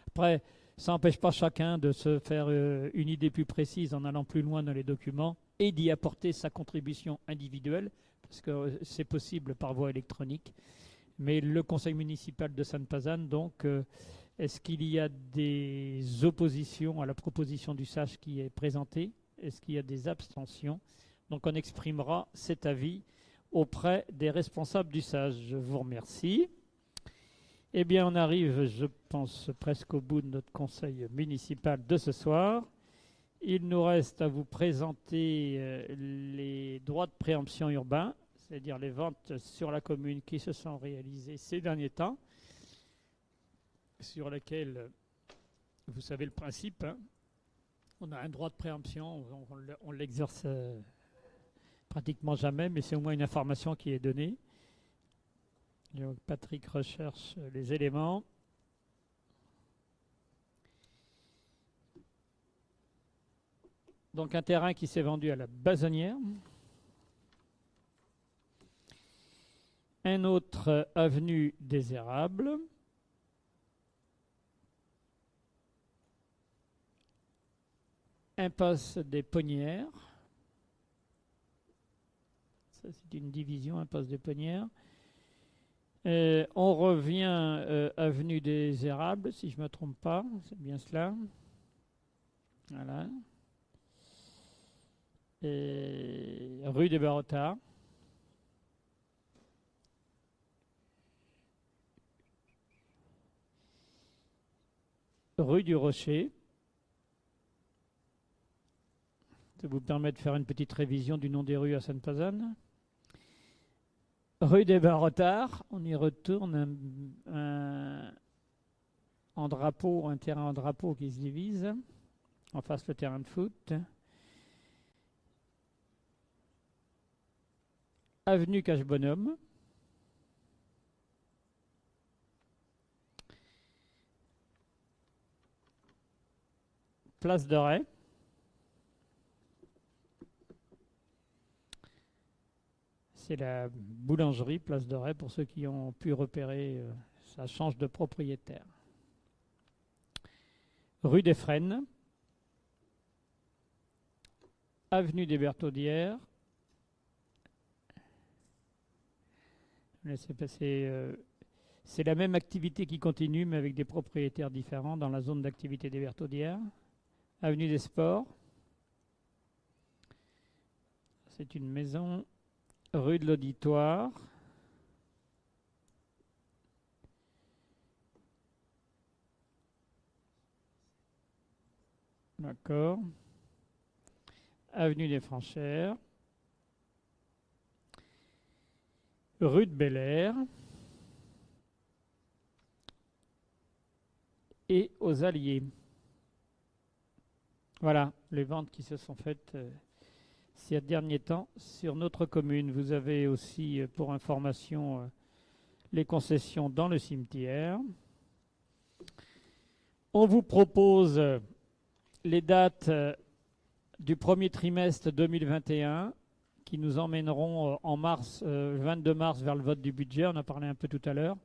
Après, ça n'empêche pas chacun de se faire une idée plus précise en allant plus loin dans les documents et d'y apporter sa contribution individuelle, parce que c'est possible par voie électronique. Mais le conseil municipal de Sainte-Pazanne, donc, est-ce qu'il y a des oppositions à la proposition du sage qui est présentée? Est-ce qu'il y a des abstentions? Donc on exprimera cet avis auprès des responsables du sage. Je vous remercie. Eh bien, on arrive, je pense, presque au bout de notre conseil municipal de ce soir. Il nous reste à vous présenter les droits de préemption urbains, c'est-à-dire les ventes sur la commune qui se sont réalisées ces derniers temps, sur lesquelles, vous savez le principe, hein, on a un droit de préemption, on l'exerce pratiquement jamais, mais c'est au moins une information qui est donnée. Donc Patrick recherche les éléments. Donc un terrain qui s'est vendu à la Bazonnière. Un autre avenue des Érables. Impasse des Ponnières. Ça, c'est une division, impasse des Ponnières. On revient avenue des Érables, si je ne me trompe pas. C'est bien cela. Voilà. Et rue des Barottards. Rue du Rocher. Ça vous permet de faire une petite révision du nom des rues à Sainte-Pazanne. Rue des Barottards, on y retourne en drapeau, un terrain en drapeau qui se divise. En face, le terrain de foot. Avenue Cache-Bonhomme. Place de Ray. C'est la boulangerie Place de Ray pour ceux qui ont pu repérer, ça change de propriétaire. Rue des Fresnes. Avenue des Bertaudières. Laissez passer. C'est la même activité qui continue, mais avec des propriétaires différents dans la zone d'activité des Bertaudières. Avenue des Sports. C'est une maison. Rue de l'Auditoire. D'accord. Avenue des Franchères. Rue de Bel-Air. Et aux Alliés. Voilà, les ventes qui se sont faites ces derniers temps sur notre commune. Vous avez aussi, pour information, les concessions dans le cimetière. On vous propose les dates du premier trimestre 2021 qui nous emmèneront en mars, 22 mars, vers le vote du budget. On en a parlé un peu tout à l'heure.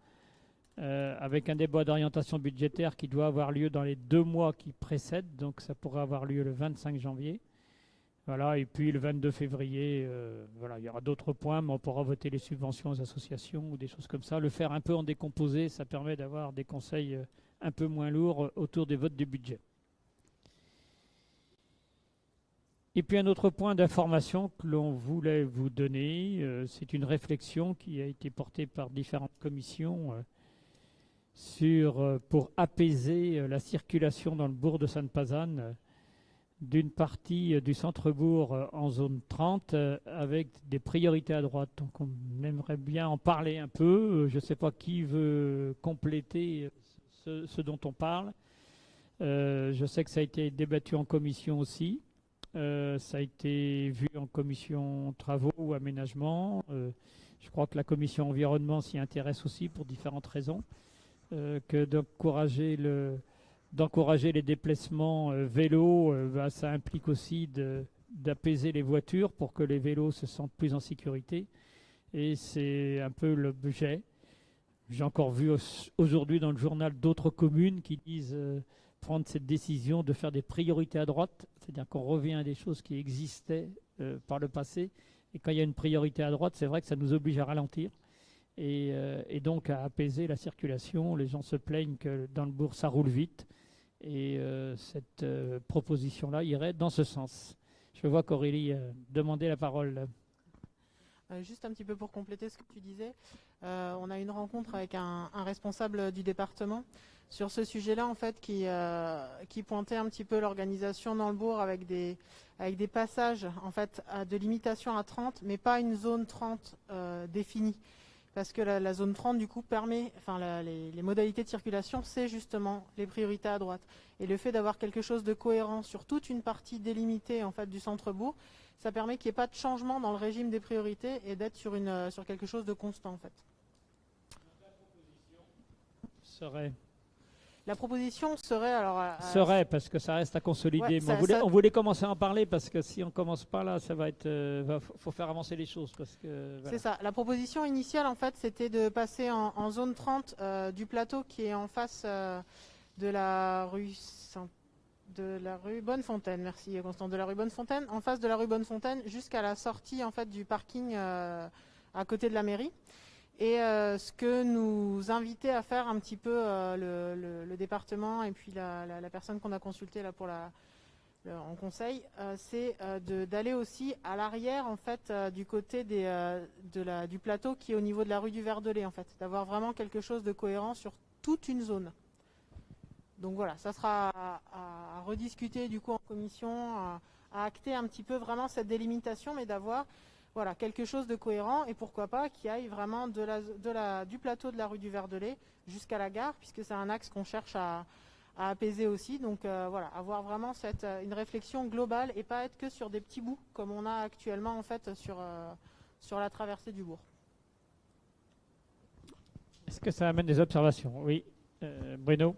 Avec un débat d'orientation budgétaire qui doit avoir lieu dans les 2 mois qui précèdent. Donc ça pourrait avoir lieu le 25 janvier. Voilà, et puis le 22 février, voilà, il y aura d'autres points, mais on pourra voter les subventions aux associations ou des choses comme ça. Le faire un peu en décomposé, ça permet d'avoir des conseils un peu moins lourds autour des votes du budget. Et puis un autre point d'information que l'on voulait vous donner, c'est une réflexion qui a été portée par différentes commissions pour apaiser la circulation dans le bourg de Sainte-Pazanne d'une partie du centre-bourg en zone 30 avec des priorités à droite. Donc on aimerait bien en parler un peu. Je ne sais pas qui veut compléter ce dont on parle. Je sais que ça a été débattu en commission aussi. Ça a été vu en commission travaux ou aménagement. Je crois que la commission environnement s'y intéresse aussi pour différentes raisons. Que d'encourager les déplacements vélos, ça implique aussi d'apaiser les voitures pour que les vélos se sentent plus en sécurité. Et c'est un peu l'objet. J'ai encore vu aujourd'hui dans le journal d'autres communes qui disent prendre cette décision de faire des priorités à droite, c'est-à-dire qu'on revient à des choses qui existaient par le passé. Et quand il y a une priorité à droite, c'est vrai que ça nous oblige à ralentir et donc à apaiser la circulation. Les gens se plaignent que dans le bourg, ça roule vite. Et cette proposition-là irait dans ce sens. Je vois qu'Aurélie demandait la parole. Juste un petit peu pour compléter ce que tu disais, on a eu une rencontre avec un responsable du département sur ce sujet-là, en fait, qui pointait un petit peu l'organisation dans le bourg avec des passages en fait, de limitation à 30, mais pas une zone 30 définie. Parce que la zone 30, du coup, permet, les modalités de circulation, c'est justement les priorités à droite. Et le fait d'avoir quelque chose de cohérent sur toute une partie délimitée en fait, du centre-bourg, ça permet qu'il n'y ait pas de changement dans le régime des priorités et d'être sur quelque chose de constant, en fait. La proposition serait serait parce que ça reste à consolider. Ouais, mais on voulait commencer à en parler parce que si on commence pas là, ça va être. Faut faire avancer les choses parce que. Voilà. C'est ça. La proposition initiale, en fait, c'était de passer en zone 30 du plateau qui est en face de la rue Bonnefontaine. Merci, Constance. De la rue Bonnefontaine, en face de la rue Bonnefontaine, jusqu'à la sortie en fait du parking à côté de la mairie. Et ce que nous invitait à faire un petit peu le département et puis la personne qu'on a consultée là en conseil, c'est d'aller aussi à l'arrière en fait du côté du plateau qui est au niveau de la rue du Verdelet en fait, d'avoir vraiment quelque chose de cohérent sur toute une zone. Donc voilà, ça sera à rediscuter du coup en commission, à acter un petit peu vraiment cette délimitation, mais d'avoir voilà, quelque chose de cohérent et pourquoi pas qui aille vraiment du plateau de la rue du Verdelet jusqu'à la gare, puisque c'est un axe qu'on cherche à apaiser aussi. Donc voilà, avoir vraiment une réflexion globale et pas être que sur des petits bouts comme on a actuellement en fait sur la traversée du bourg. Est-ce que ça amène des observations? Oui. Bruno?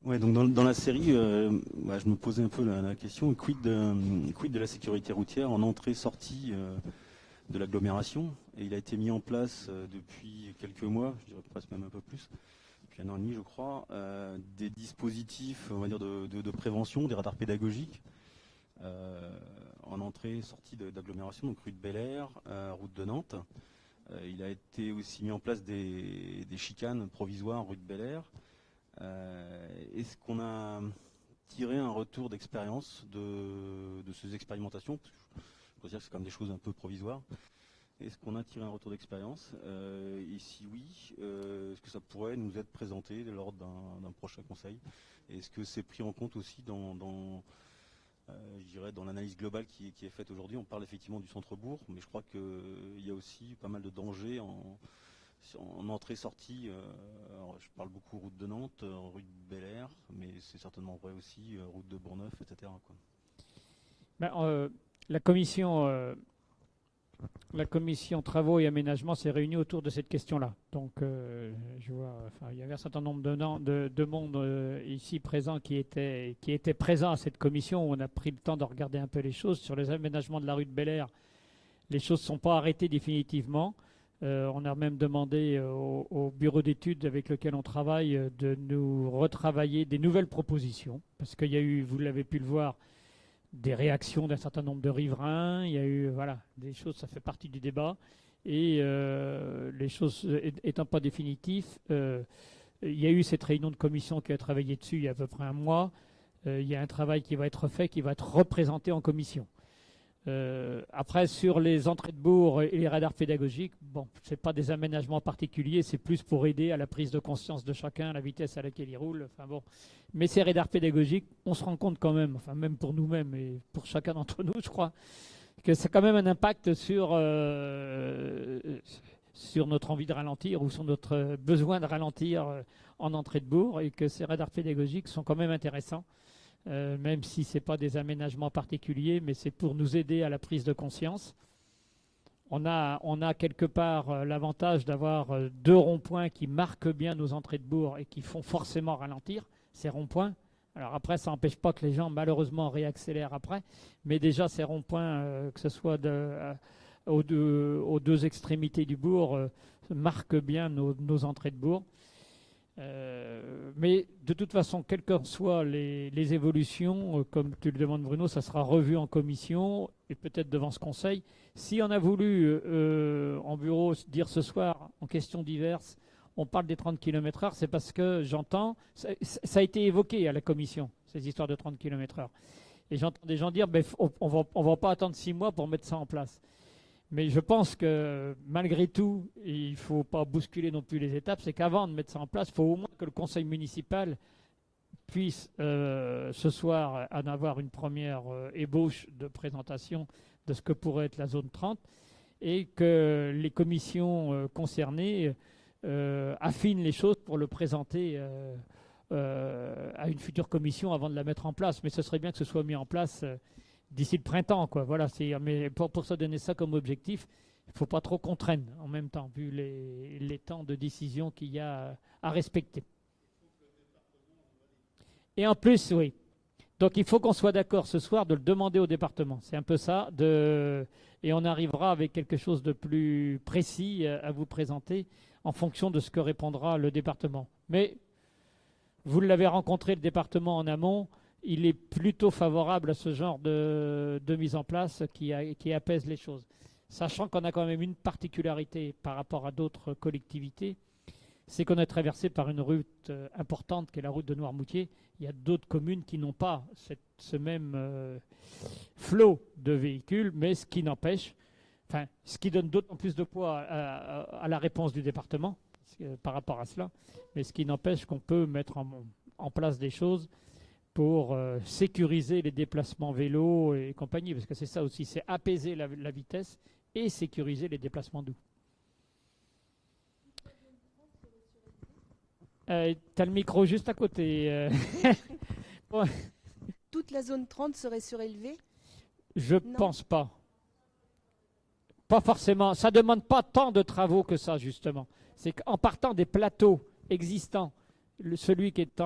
Ouais, donc dans la série, je me posais un peu la question, quid de la sécurité routière en entrée-sortie de l'agglomération? Et il a été mis en place depuis quelques mois, je dirais presque même un peu plus, depuis 1 an et demi je crois, des dispositifs on va dire, de prévention, des radars pédagogiques en entrée-sortie d'agglomération, donc rue de Bel-Air, route de Nantes. Il a été aussi mis en place des chicanes provisoires rue de Bel-Air. Est-ce qu'on a tiré un retour d'expérience de ces expérimentations? Parce que je considère que c'est quand même des choses un peu provisoires. Est-ce qu'on a tiré un retour d'expérience et si oui, est-ce que ça pourrait nous être présenté lors d'un prochain conseil? Est-ce que c'est pris en compte aussi je dirais dans l'analyse globale qui est faite aujourd'hui? On parle effectivement du centre-bourg, mais je crois qu'il y a aussi pas mal de dangers en entrée-sortie. Je parle beaucoup route de Nantes, rue de Bel-Air, mais c'est certainement vrai aussi route de Bourgneuf, etc. La commission travaux et aménagement s'est réunie autour de cette question-là. Donc, je vois, il y avait un certain nombre de monde ici présent qui était présent à cette commission. Où on a pris le temps de regarder un peu les choses. Sur les aménagements de la rue de Bel-Air, les choses ne sont pas arrêtées définitivement. On a même demandé au bureau d'études avec lequel on travaille de nous retravailler des nouvelles propositions. Parce qu'il y a eu, vous l'avez pu le voir, des réactions d'un certain nombre de riverains. Il y a eu voilà, des choses, ça fait partie du débat. Et les choses étant pas définitives, il y a eu cette réunion de commission qui a travaillé dessus il y a à peu près un mois. Il y a un travail qui va être fait, qui va être représenté en commission. Après, sur les entrées de bourg et les radars pédagogiques, bon, c'est pas des aménagements particuliers, c'est plus pour aider à la prise de conscience de chacun, à la vitesse à laquelle il roule. Enfin bon, mais ces radars pédagogiques, on se rend compte quand même, enfin même pour nous-mêmes et pour chacun d'entre nous, je crois, que c'est quand même un impact sur notre envie de ralentir ou sur notre besoin de ralentir en entrée de bourg, et que ces radars pédagogiques sont quand même intéressants. Même si ce n'est pas des aménagements particuliers, mais c'est pour nous aider à la prise de conscience. On a quelque part l'avantage d'avoir 2 ronds-points qui marquent bien nos entrées de bourg et qui font forcément ralentir ces ronds-points. Alors après, ça n'empêche pas que les gens, malheureusement, réaccélèrent après, mais déjà ces ronds-points, que ce soit aux 2 extrémités du bourg, marquent bien nos entrées de bourg. Mais de toute façon, quelles que soient les évolutions, comme tu le demandes Bruno, ça sera revu en commission et peut-être devant ce conseil. Si on a voulu en bureau dire ce soir, en questions diverses, on parle des 30 km/h, c'est parce que j'entends, ça a été évoqué à la commission, ces histoires de 30 km/h. Et j'entends des gens dire, ben, on va pas attendre 6 mois pour mettre ça en place. Mais je pense que malgré tout, il ne faut pas bousculer non plus les étapes, c'est qu'avant de mettre ça en place, il faut au moins que le conseil municipal puisse ce soir en avoir une première ébauche de présentation de ce que pourrait être la zone 30, et que les commissions concernées affinent les choses pour le présenter à une future commission avant de la mettre en place. Mais ce serait bien que ce soit mis en place d'ici le printemps, quoi. Voilà, mais pour se donner ça comme objectif, il ne faut pas trop qu'on traîne en même temps, vu les temps de décision qu'il y a à respecter. Et en plus, oui. Donc il faut qu'on soit d'accord ce soir de le demander au département. C'est un peu ça. Et on arrivera avec quelque chose de plus précis à vous présenter en fonction de ce que répondra le département. Mais vous l'avez rencontré, le département, en amont. Il est plutôt favorable à ce genre de mise en place qui apaise les choses. Sachant qu'on a quand même une particularité par rapport à d'autres collectivités, c'est qu'on est traversé par une route importante qui est la route de Noirmoutier. Il y a d'autres communes qui n'ont pas ce même flot de véhicules, mais ce qui n'empêche, enfin, ce qui donne d'autant plus de poids à la réponse du département par rapport à cela, mais ce qui n'empêche qu'on peut mettre en place des choses pour sécuriser les déplacements vélo et compagnie, parce que c'est ça aussi, c'est apaiser la vitesse et sécuriser les déplacements doux. Tu as le micro juste à côté. Ouais. Toute la zone 30 serait surélevée? Je pense pas. Pas forcément. Ça ne demande pas tant de travaux que ça, justement. C'est qu'en partant des plateaux existants, celui qui est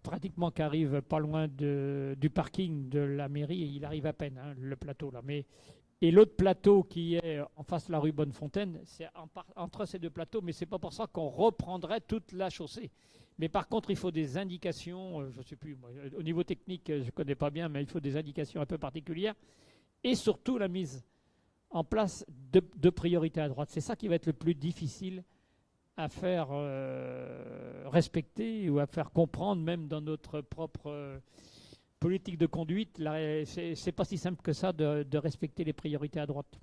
pratiquement qui arrive pas loin du parking de la mairie, il arrive à peine, hein, le plateau là. Et l'autre plateau qui est en face de la rue Bonnefontaine, c'est entre ces 2 plateaux, mais c'est pas pour ça qu'on reprendrait toute la chaussée. Mais par contre, il faut des indications, je ne sais plus, moi, au niveau technique, je ne connais pas bien, mais il faut des indications un peu particulières. Et surtout la mise en place de priorités à droite. C'est ça qui va être le plus difficile à faire respecter ou à faire comprendre, même dans notre propre politique de conduite. C'est pas si simple que ça de respecter les priorités à droite.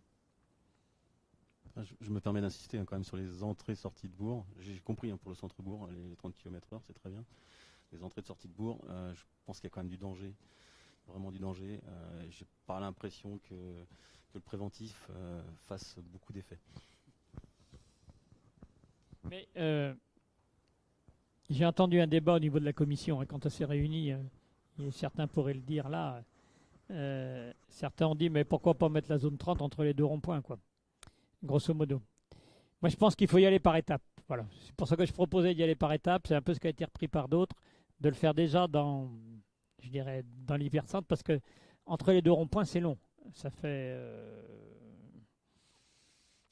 Je me permets d'insister quand même sur les entrées-sorties de bourg. J'ai compris pour le centre-bourg, les 30 km/h, c'est très bien. Les entrées de sortie de bourg, je pense qu'il y a quand même du danger, vraiment du danger. J'ai pas l'impression que le préventif fasse beaucoup d'effets. Mais j'ai entendu un débat au niveau de la commission, hein, quand on s'est réunis, et certains pourraient le dire là. Certains ont dit, mais pourquoi pas mettre la zone 30 entre les 2 ronds-points, quoi, grosso modo. Moi, je pense qu'il faut y aller par étapes. Voilà. C'est pour ça que je proposais d'y aller par étapes. C'est un peu ce qui a été repris par d'autres, de le faire déjà dans l'hypercentre, parce que entre les 2 ronds-points, c'est long. Ça fait,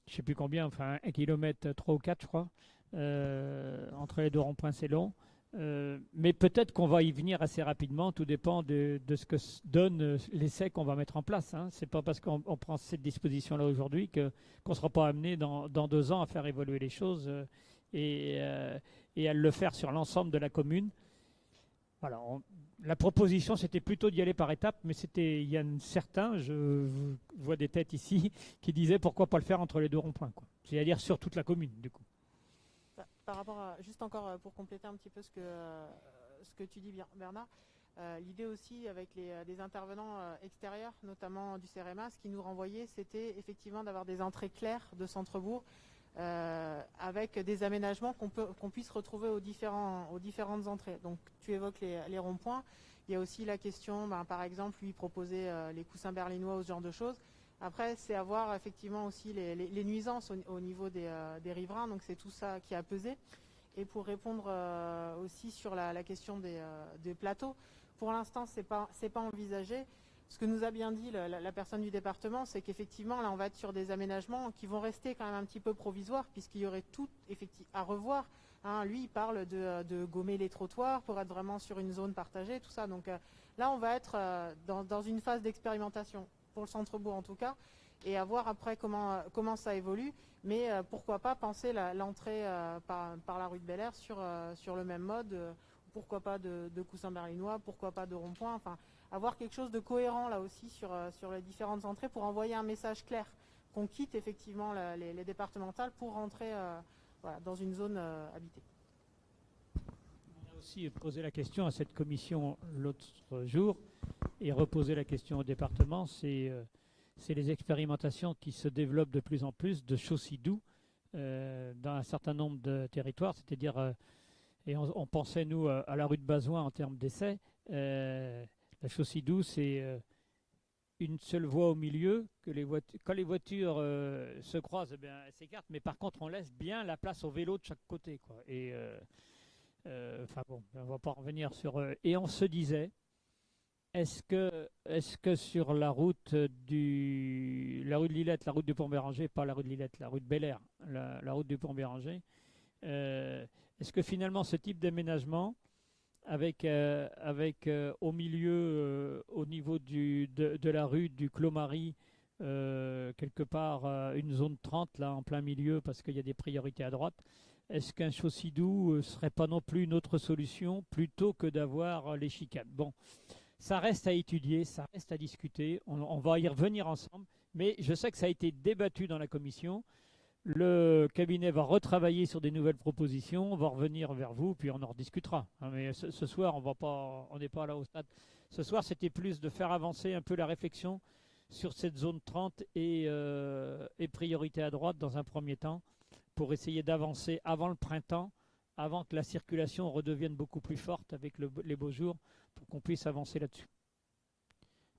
je ne sais plus combien, enfin 1 km 3 ou 4, je crois. Entre les 2 ronds-points, c'est long. Mais peut-être qu'on va y venir assez rapidement, tout dépend de ce que donne l'essai qu'on va mettre en place. Hein. Ce n'est pas parce qu'on prend cette disposition-là aujourd'hui qu'on ne sera pas amené dans 2 ans à faire évoluer les choses et à le faire sur l'ensemble de la commune. Voilà, la proposition, c'était plutôt d'y aller par étapes, mais il y a certains, je vois des têtes ici, qui disaient pourquoi pas le faire entre les 2 ronds-points, quoi. C'est-à-dire sur toute la commune, du coup. Par rapport à, juste encore pour compléter un petit peu ce que tu dis, Bernard, l'idée aussi avec des intervenants extérieurs, notamment du CRMA, ce qui nous renvoyait, c'était effectivement d'avoir des entrées claires de centre-bourg, avec des aménagements qu'on puisse retrouver aux différentes entrées. Donc tu évoques les ronds-points. Il y a aussi la question, par exemple, lui proposer les coussins berlinois ou ce genre de choses. Après, c'est avoir effectivement aussi les nuisances au niveau des riverains. Donc c'est tout ça qui a pesé. Et pour répondre aussi sur la question des plateaux, pour l'instant, c'est pas envisagé. Ce que nous a bien dit la personne du département, c'est qu'effectivement, là, on va être sur des aménagements qui vont rester quand même un petit peu provisoires, puisqu'il y aurait tout à revoir. Hein, lui, il parle de gommer les trottoirs pour être vraiment sur une zone partagée, tout ça. Donc là, on va être dans une phase d'expérimentation, pour le centre-bourg en tout cas, et à voir après comment ça évolue. Mais pourquoi pas penser l'entrée par la rue de Bel Air sur le même mode, pourquoi pas de coussins berlinois, pourquoi pas de rond-point, enfin, avoir quelque chose de cohérent là aussi sur les différentes entrées pour envoyer un message clair, qu'on quitte effectivement les départementales pour rentrer dans une zone habitée. On a aussi posé la question à cette commission l'autre jour et reposé la question au département, c'est les expérimentations qui se développent de plus en plus de chaussées doux dans un certain nombre de territoires, c'est-à-dire, et on pensait nous à la rue de Bazoin en termes d'essai, la chaussée doux, c'est une seule voie au milieu, quand les voitures se croisent, eh bien, elles s'écartent, mais par contre, on laisse bien la place au vélo de chaque côté, quoi. Et, enfin bon, on ne va pas revenir sur... et on se disait, est-ce que sur la route de Lillette, la route du Pont-Béranger, pas la rue de Lillette, la rue de Bel Air, la route du Pont-Béranger, est-ce que finalement ce type d'aménagement, avec au milieu, au niveau de la rue du Clos-Marie, quelque part une zone 30 là en plein milieu parce qu'il y a des priorités à droite, est-ce qu'un chaussée doux serait pas non plus une autre solution plutôt que d'avoir les chicanes? Bon, ça reste à étudier, ça reste à discuter, on va y revenir ensemble, mais je sais que ça a été débattu dans la commission. Le cabinet va retravailler sur des nouvelles propositions, on va revenir vers vous, puis on en rediscutera. Mais ce soir, on n'est pas là au stade. Ce soir, c'était plus de faire avancer un peu la réflexion sur cette zone 30 et priorité à droite dans un premier temps, pour essayer d'avancer avant le printemps, avant que la circulation redevienne beaucoup plus forte avec les beaux jours, pour qu'on puisse avancer là-dessus.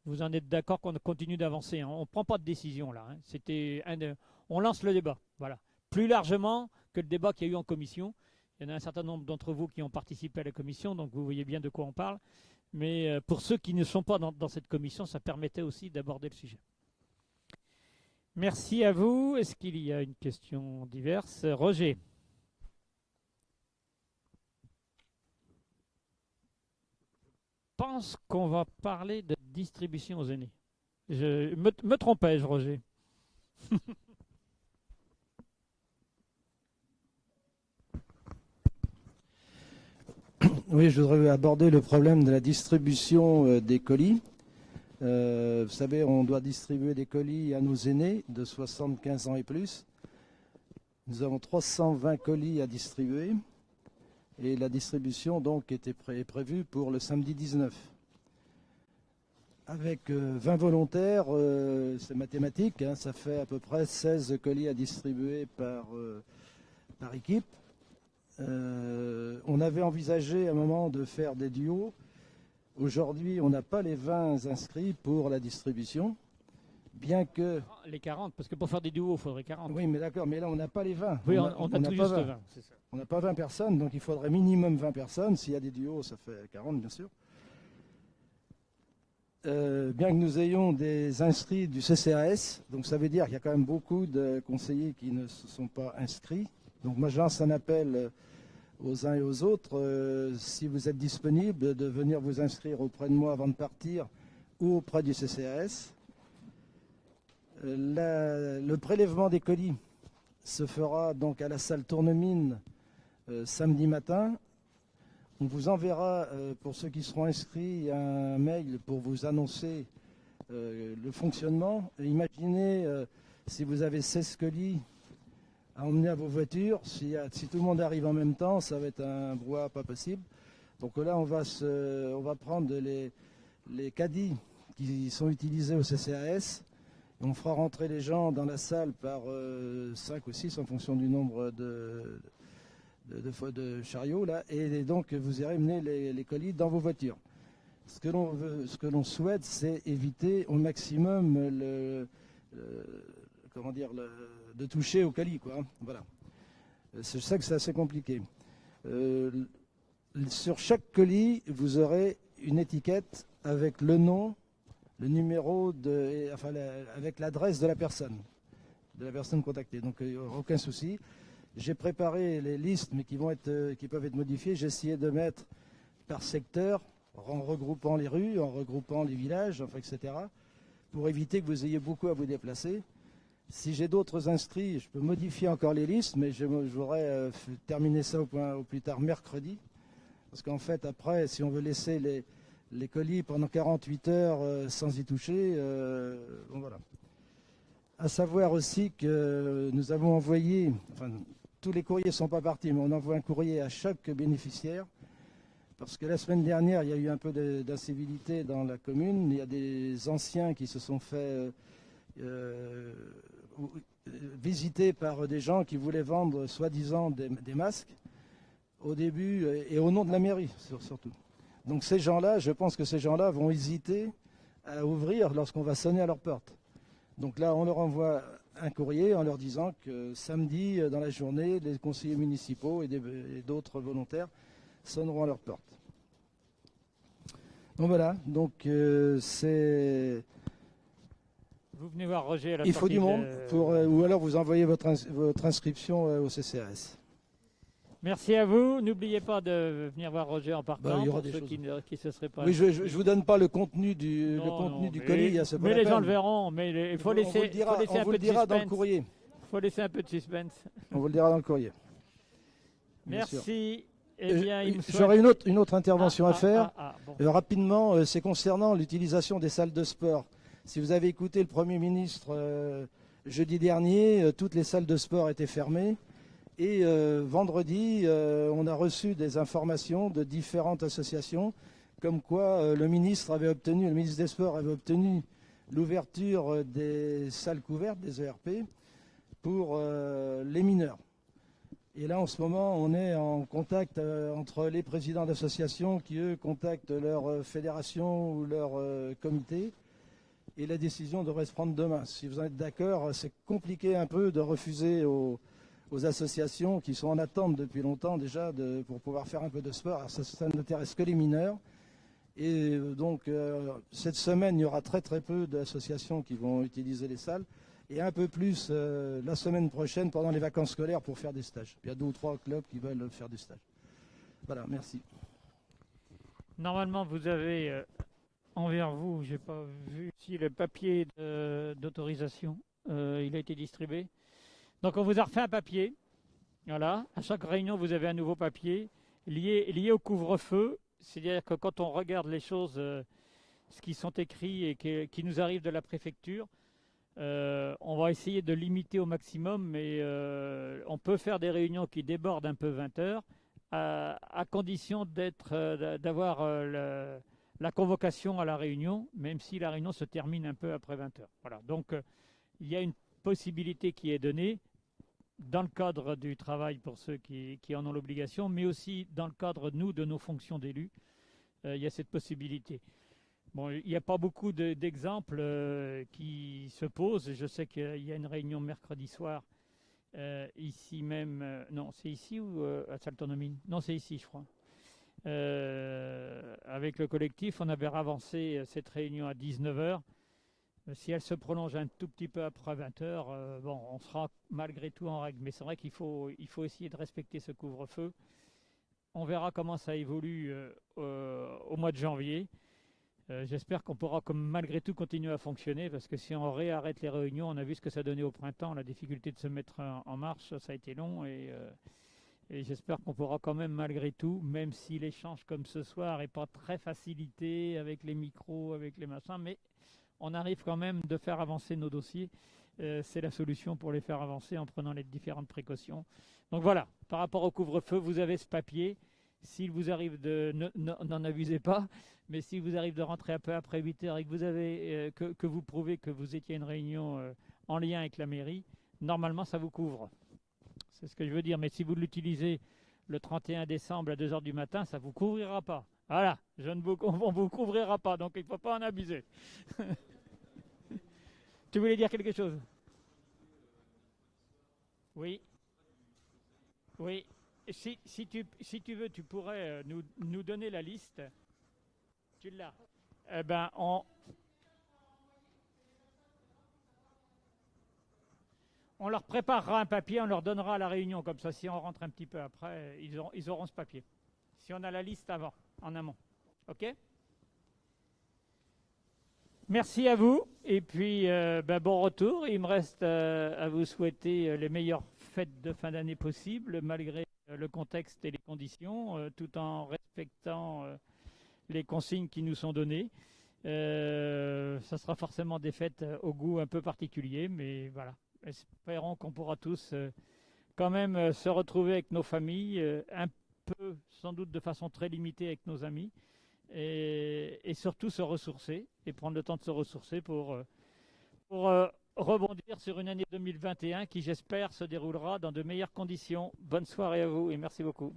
Vous en êtes d'accord qu'on continue d'avancer, hein? On ne prend pas de décision là. Hein. On lance le débat. Voilà. Plus largement que le débat qu'il y a eu en commission. Il y en a un certain nombre d'entre vous qui ont participé à la commission, donc vous voyez bien de quoi on parle. Mais pour ceux qui ne sont pas dans cette commission, ça permettait aussi d'aborder le sujet. Merci à vous. Est-ce qu'il y a une question diverse? Roger. Je pense qu'on va parler de distribution aux aînés. Me trompais-je, Roger? Oui, je voudrais aborder le problème de la distribution des colis. Vous savez, on doit distribuer des colis à nos aînés de 75 ans et plus. Nous avons 320 colis à distribuer et la distribution donc est prévue pour le samedi 19. Avec 20 volontaires, c'est mathématique, hein, ça fait à peu près 16 colis à distribuer par équipe. On avait envisagé à un moment de faire des duos. Aujourd'hui, on n'a pas les 20 inscrits pour la distribution, bien que... Les 40, parce que pour faire des duos, il faudrait 40. Oui, mais d'accord, mais là, on n'a pas les 20. Oui, on a tout juste 20, c'est ça. On n'a pas 20 personnes, donc il faudrait minimum 20 personnes. S'il y a des duos, ça fait 40, bien sûr. Bien que nous ayons des inscrits du CCAS, donc ça veut dire qu'il y a quand même beaucoup de conseillers qui ne se sont pas inscrits. Donc moi, je lance un appel aux uns et aux autres, si vous êtes disponible, de venir vous inscrire auprès de moi avant de partir ou auprès du CCAS. Le prélèvement des colis se fera donc à la salle Tournemine samedi matin. On vous enverra, pour ceux qui seront inscrits, un mail pour vous annoncer le fonctionnement. Imaginez si vous avez 16 colis à emmener à vos voitures, si tout le monde arrive en même temps, ça va être un brouhaha pas possible. Donc là, on va prendre les caddies qui sont utilisés au CCAS. On fera rentrer les gens dans la salle par 5 ou 6 en fonction du nombre de chariots. Là, et donc, vous irez mener les colis dans vos voitures. Ce que l'on souhaite, c'est éviter au maximum de toucher au colis, quoi. Voilà. Je sais que c'est assez compliqué. Sur chaque colis, vous aurez une étiquette avec le nom, le numéro, avec l'adresse de la personne contactée. Donc, aucun souci. J'ai préparé les listes, mais qui peuvent être modifiées. J'ai essayé de mettre par secteur, en regroupant les rues, en regroupant les villages, etc., pour éviter que vous ayez beaucoup à vous déplacer. Si j'ai d'autres inscrits, je peux modifier encore les listes, mais je voudrais terminer ça au plus tard mercredi. Parce qu'en fait, après, si on veut laisser les colis pendant 48 heures sans y toucher, bon, voilà. À savoir aussi que nous avons envoyé, tous les courriers ne sont pas partis, mais on envoie un courrier à chaque bénéficiaire. Parce que la semaine dernière, il y a eu un peu d'incivilité dans la commune. Il y a des anciens qui se sont fait visiter par des gens qui voulaient vendre soi-disant des masques au début et au nom de la mairie surtout. Donc ces gens-là, je pense que ces gens-là vont hésiter à ouvrir lorsqu'on va sonner à leur porte. Donc là, on leur envoie un courrier en leur disant que samedi, dans la journée, les conseillers municipaux et d'autres volontaires sonneront à leur porte. Donc voilà, donc c'est... Vous venez voir Roger à la Il faut du monde, de... ou alors vous envoyez votre inscription au CCAS. Merci à vous. N'oubliez pas de venir voir Roger en partant, Il y aura pour des ceux choses. qui ne se seraient pas... Oui, je ne vous donne pas le contenu du colis. Mais les gens le verront, mais il faut laisser, on vous le dira dans le courrier. Il faut laisser un peu de suspense. On vous le dira dans le courrier. Merci. Eh bien, j'aurais une autre intervention à faire. Bon. Rapidement, c'est concernant l'utilisation des salles de sport. Si vous avez écouté le Premier ministre jeudi dernier, toutes les salles de sport étaient fermées. Et vendredi, on a reçu des informations de différentes associations, comme quoi le ministre des Sports avait obtenu l'ouverture des salles couvertes, des ERP, pour les mineurs. Et là, en ce moment, on est en contact entre les présidents d'associations qui, eux, contactent leur fédération ou leur comité. Et la décision devrait se prendre demain. Si vous en êtes d'accord, c'est compliqué un peu de refuser aux associations qui sont en attente depuis longtemps déjà pour pouvoir faire un peu de sport. Alors ça n'intéresse que les mineurs. Et donc, cette semaine, il y aura très très peu d'associations qui vont utiliser les salles. Et un peu plus la semaine prochaine pendant les vacances scolaires pour faire des stages. Il y a 2 ou 3 clubs qui veulent faire des stages. Voilà, merci. Normalement, vous avez envers vous, je n'ai pas vu ici le papier d'autorisation. Il a été distribué. Donc on vous a refait un papier. Voilà. À chaque réunion, vous avez un nouveau papier lié au couvre-feu. C'est-à-dire que quand on regarde les choses, ce qui sont écrits et qui nous arrivent de la préfecture, on va essayer de limiter au maximum, mais on peut faire des réunions qui débordent un peu 20 heures, à condition d'avoir la convocation à la réunion, même si la réunion se termine un peu après 20 heures. Voilà. Donc il y a une possibilité qui est donnée dans le cadre du travail pour ceux qui en ont l'obligation, mais aussi dans le cadre, nous, de nos fonctions d'élus, il y a cette possibilité. Bon, il n'y a pas beaucoup d'exemples qui se posent. Je sais qu'il y a une réunion mercredi soir, ici même. Non, c'est ici ou à Saltonomine? Non, c'est ici, je crois. Avec le collectif, on avait avancé cette réunion à 19h. Si elle se prolonge un tout petit peu après 20h, bon, on sera malgré tout en règle. Mais c'est vrai qu'il faut essayer de respecter ce couvre-feu On verra comment ça évolue au mois de janvier. J'espère qu'on pourra malgré tout continuer à fonctionner, parce que si on réarrête les réunions, on a vu ce que ça donnait au printemps, la difficulté de se mettre en marche, ça a été long, et j'espère qu'on pourra quand même malgré tout, même si l'échange comme ce soir n'est pas très facilité avec les micros, avec les machins, mais on arrive quand même de faire avancer nos dossiers. C'est la solution pour les faire avancer en prenant les différentes précautions. Donc voilà, par rapport au couvre-feu, vous avez ce papier. S'il vous arrive n'en abusez pas, mais s'il vous arrive de rentrer un peu après 8 heures et que vous avez que vous prouvez que vous étiez à une réunion en lien avec la mairie, normalement ça vous couvre. C'est ce que je veux dire. Mais si vous l'utilisez le 31 décembre à 2 heures du matin, ça ne vous couvrira pas. Voilà, on ne vous couvrira pas, donc il ne faut pas en abuser. Tu voulais dire quelque chose? Oui. Oui. Si tu veux, tu pourrais nous donner la liste. Tu l'as. Eh ben, on leur préparera un papier, on leur donnera à la réunion. Comme ça, si on rentre un petit peu après, ils auront ce papier. Si on a la liste avant, en amont. OK? Merci à vous. Et puis, bon retour. Il me reste à vous souhaiter les meilleures fêtes de fin d'année possibles, malgré le contexte et les conditions, tout en respectant les consignes qui nous sont données. Ça sera forcément des fêtes au goût un peu particulier, mais voilà. Espérons qu'on pourra tous quand même se retrouver avec nos familles, un peu, sans doute de façon très limitée avec nos amis, et surtout se ressourcer, et prendre le temps de se ressourcer pour rebondir sur une année 2021 qui, j'espère, se déroulera dans de meilleures conditions. Bonne soirée à vous et merci beaucoup.